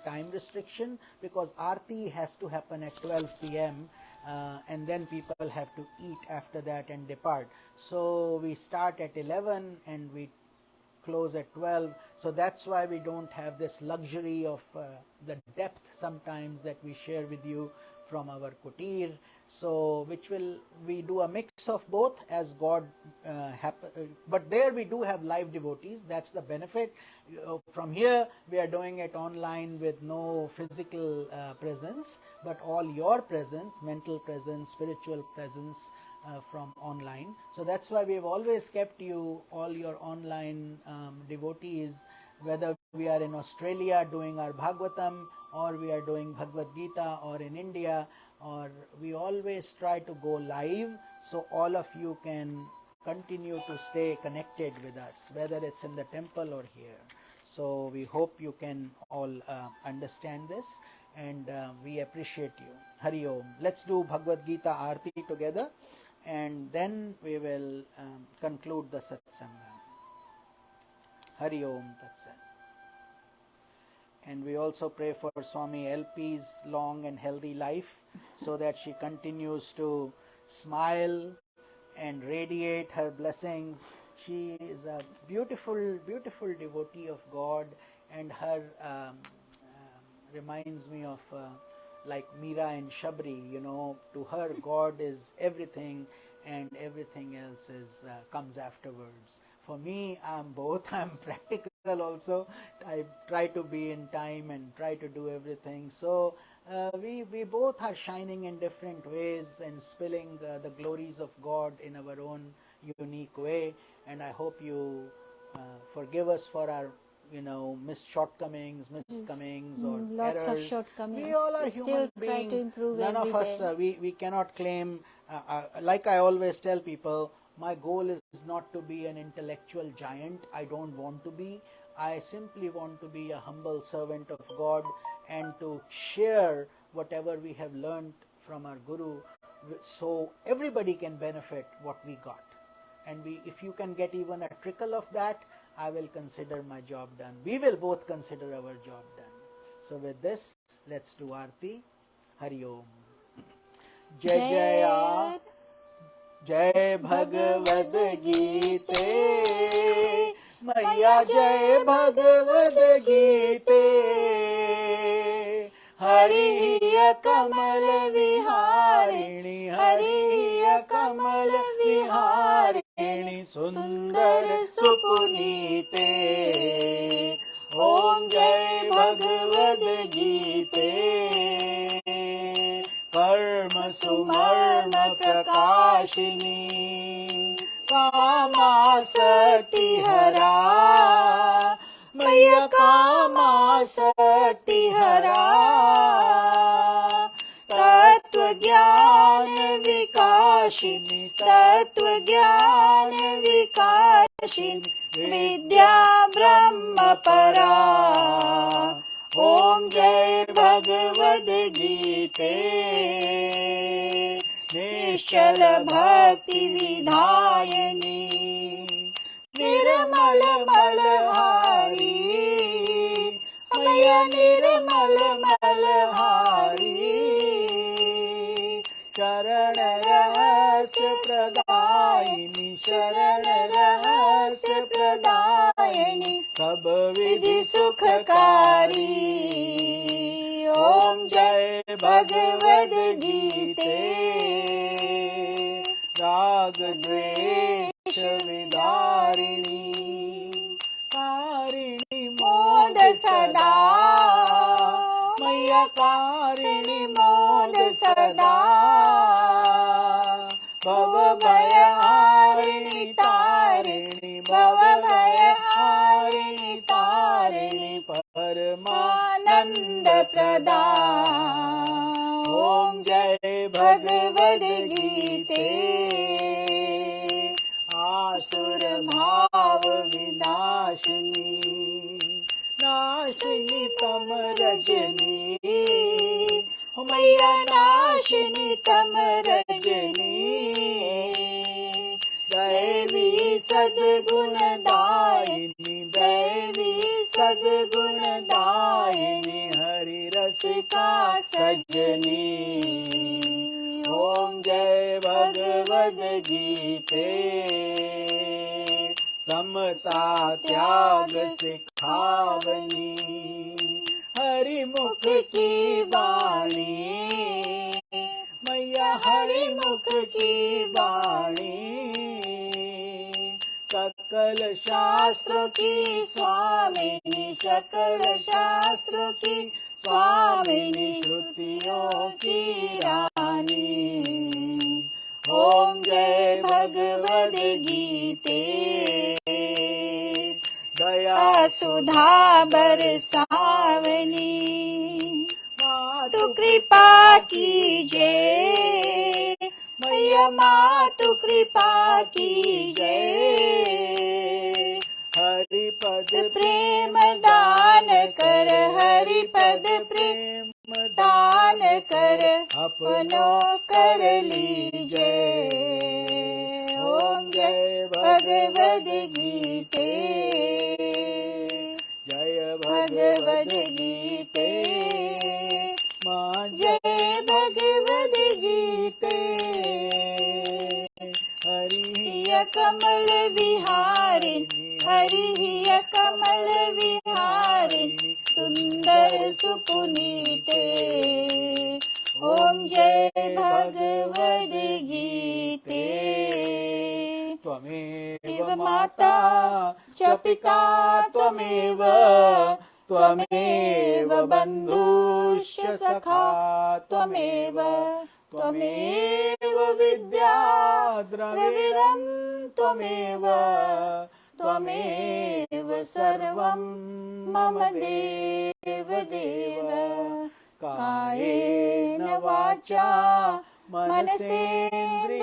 time restriction, because Aarti has to happen at 12 p.m. And then people have to eat after that and depart. So we start at 11 and we close at 12. So that's why we don't have this luxury of the depth sometimes that we share with you from our kutir. So we do a mix of both as God but there we do have live devotees. That's the benefit. From here we are doing it online with no physical presence, but all your presence, mental presence, spiritual presence from online. So that's why we've always kept you, all your online devotees, whether we are in Australia doing our Bhagavatam, or we are doing Bhagavad Gita, or in India, or we always try to go live, so all of you can continue to stay connected with us, whether it's in the temple or here. So we hope you can all understand this, and we appreciate you. Hari Om. Let's do Bhagavad Gita Aarti together, and then we will conclude the Satsanga. Hari Om Tat Sat. And we also pray for Swami LP's long and healthy life, so that she continues to smile and radiate her blessings. She is a beautiful, beautiful devotee of God, and her reminds me of like Meera and Shabri. To her God is everything, and everything else comes afterwards. For me, I'm both. I'm practical also. I try to be in time and try to do everything. So we both are shining in different ways and spilling the glories of God in our own unique way. And I hope you forgive us for our shortcomings, miscomings, or lots errors. of shortcomings. We all are We human still beings. try to improve None every of us, day. we cannot claim, like I always tell people, my goal is not to be an intellectual giant. I don't want to be. I simply want to be a humble servant of God, and to share whatever we have learned from our Guru, so everybody can benefit what we got. And if you can get even a trickle of that, I will consider my job done. We will both consider our job done. So with this, let's do Aarti. Hari Om. Jai Jaya. Jai Bhagavad Gita. Maya Jai Bhagavad Gita. Hari Kamal Viharini. Hari Kamal Viharini. Sundar Supunite. Om Jai Bhagavad Gita. Karma Sumarma Prakashini. Kamasati Hara. Maya Kamasati Hara. Tattva Jnana Vikashini. Tattva Jnana Vikashini. विद्या ब्रह्म परा। ओम जय भगवद गीते निश्चल भक्ति विधायिनी निर्मल मलहारी मैया निर्मल मलहारी। शरण रहस्य प्रदायिनी शरण रहस्य प्रदायिनी सब विधि सुखकारी। ओम जय भगवद गीते राग द्वेष विदारिणी कारिणी मोद सदा मैया कारिणी मोद सदा। भव भय हारिणी तारिणी भव भय हारिणी तारिणी परमानंद प्रदा। ओम जय भगवद गीते आसुर भाव विनाशिनी नाशिनी तम रजनी मैया नाशिनी तम रजनी। दैवी सद्गुण दायिनी दैवी सद्गुण दायिनी हरि रसिका सजनी। ओम जय भगवद गीते समता त्याग सिखावनी हरि मुख की वाणी मैया हरि मुख की वाणी। सकल शास्त्रों की स्वामिनी सकल शास्त्रों की स्वामिनी श्रुतियों की रानी। ओम जय भगवद गीते दया सुधा बरसावनी मातु कृपा कीजे मैया मातु कृपा कीजे। हरि पद प्रेम दान कर हरि पद प्रेम दान कर अपनो कर लीजे। ओम जय भगवद गीते जय भगवद गीते माँ जय भगवद गीते। हरि कमल विहारिणी हरि कमल विहारिणी सुंदर सुपुनीते। ओम जय भगवद गीते। त्वमेव माता च पिता त्वमेव त्वमेव बन्धुश्च सखा त्वमेव त्वमेव विद्या द्रविणं त्वमेव त्वमेव सर्वं मम देव देव। कायेन वाचा मनसेन्द्रियैर्वा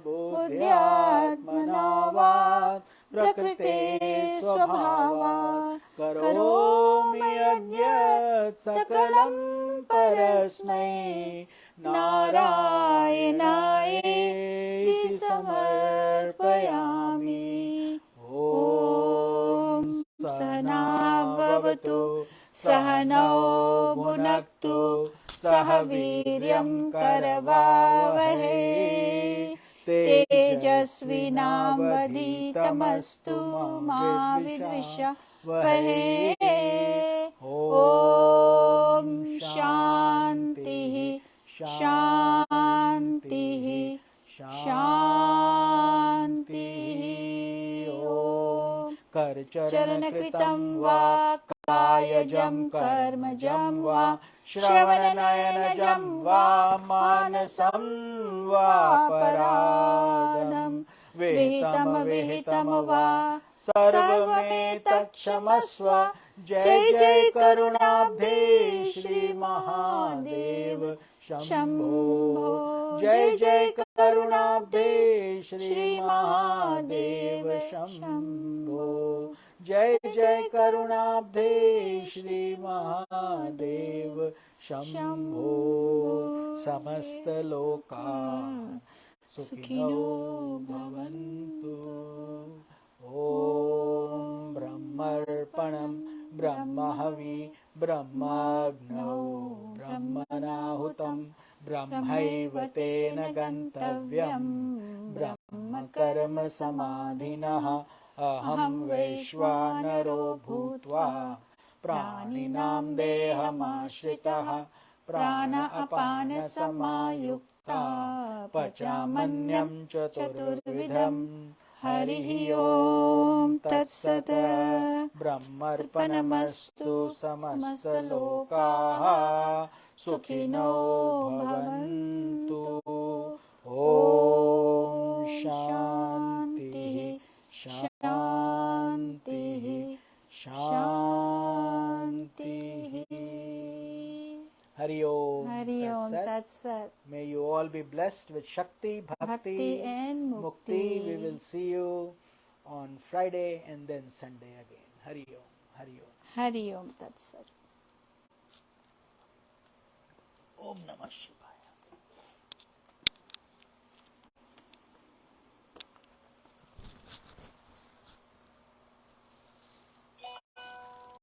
बुद्ध्यात्मना वा प्रकृते स्वभावात् करोमि यद्यत् सकलं परस्मै नारायणायेति समर्पयामि। ॐ सहना भवतु सहनौ भुनक्तु सह वीर्यं करवावहै तेजस्विनावधीतमस्तु मा विद्विषावहै। ॐ शान्तिः शान्तिः शान्तिः। ॐ करचरणकृतं वा कायजं कर्मजं वा श्रवणनयनजं वा मानसं वा पराधं विहितं विहितं वा सर्वमेतत् क्षमस्व। जय जय करुणाब्धे श्री महादेव शंभो। जय जय करुणाब्धे श्री महादेव शंभो। जय जय करुणाब्धे श्री महादेव शंभो। समस्त लोका सुखिनो भवन्तु। ओम ब्रह्मर्पणं ब्रह्महवि ब्रह्माग्नौ ब्रह्मणाहुतं ब्रह्मैव तेन गन्तव्यं ब्रह्म कर्म समाधिनः। अहं वैश्वानरो भूत्वा प्राणिनां देहमाश्रितः प्राण अपान समायुक्ता पचामन्यं चतुर्विधम्। हरिः ओम तत्सत्। ब्रह्मर्पणमस्तु। समस्तलोकाः सुखिनो भवन्तु। ओम शान्तिः शान्तिः शान्तिः। Hari Om. Hari Om Tat Sat. May you all be blessed with Shakti, Bhakti, and Mukti. We will see you on Friday and then Sunday again. Hari Om. Hari Om. Hari Om Tat Sat. Om Namah Shivaya.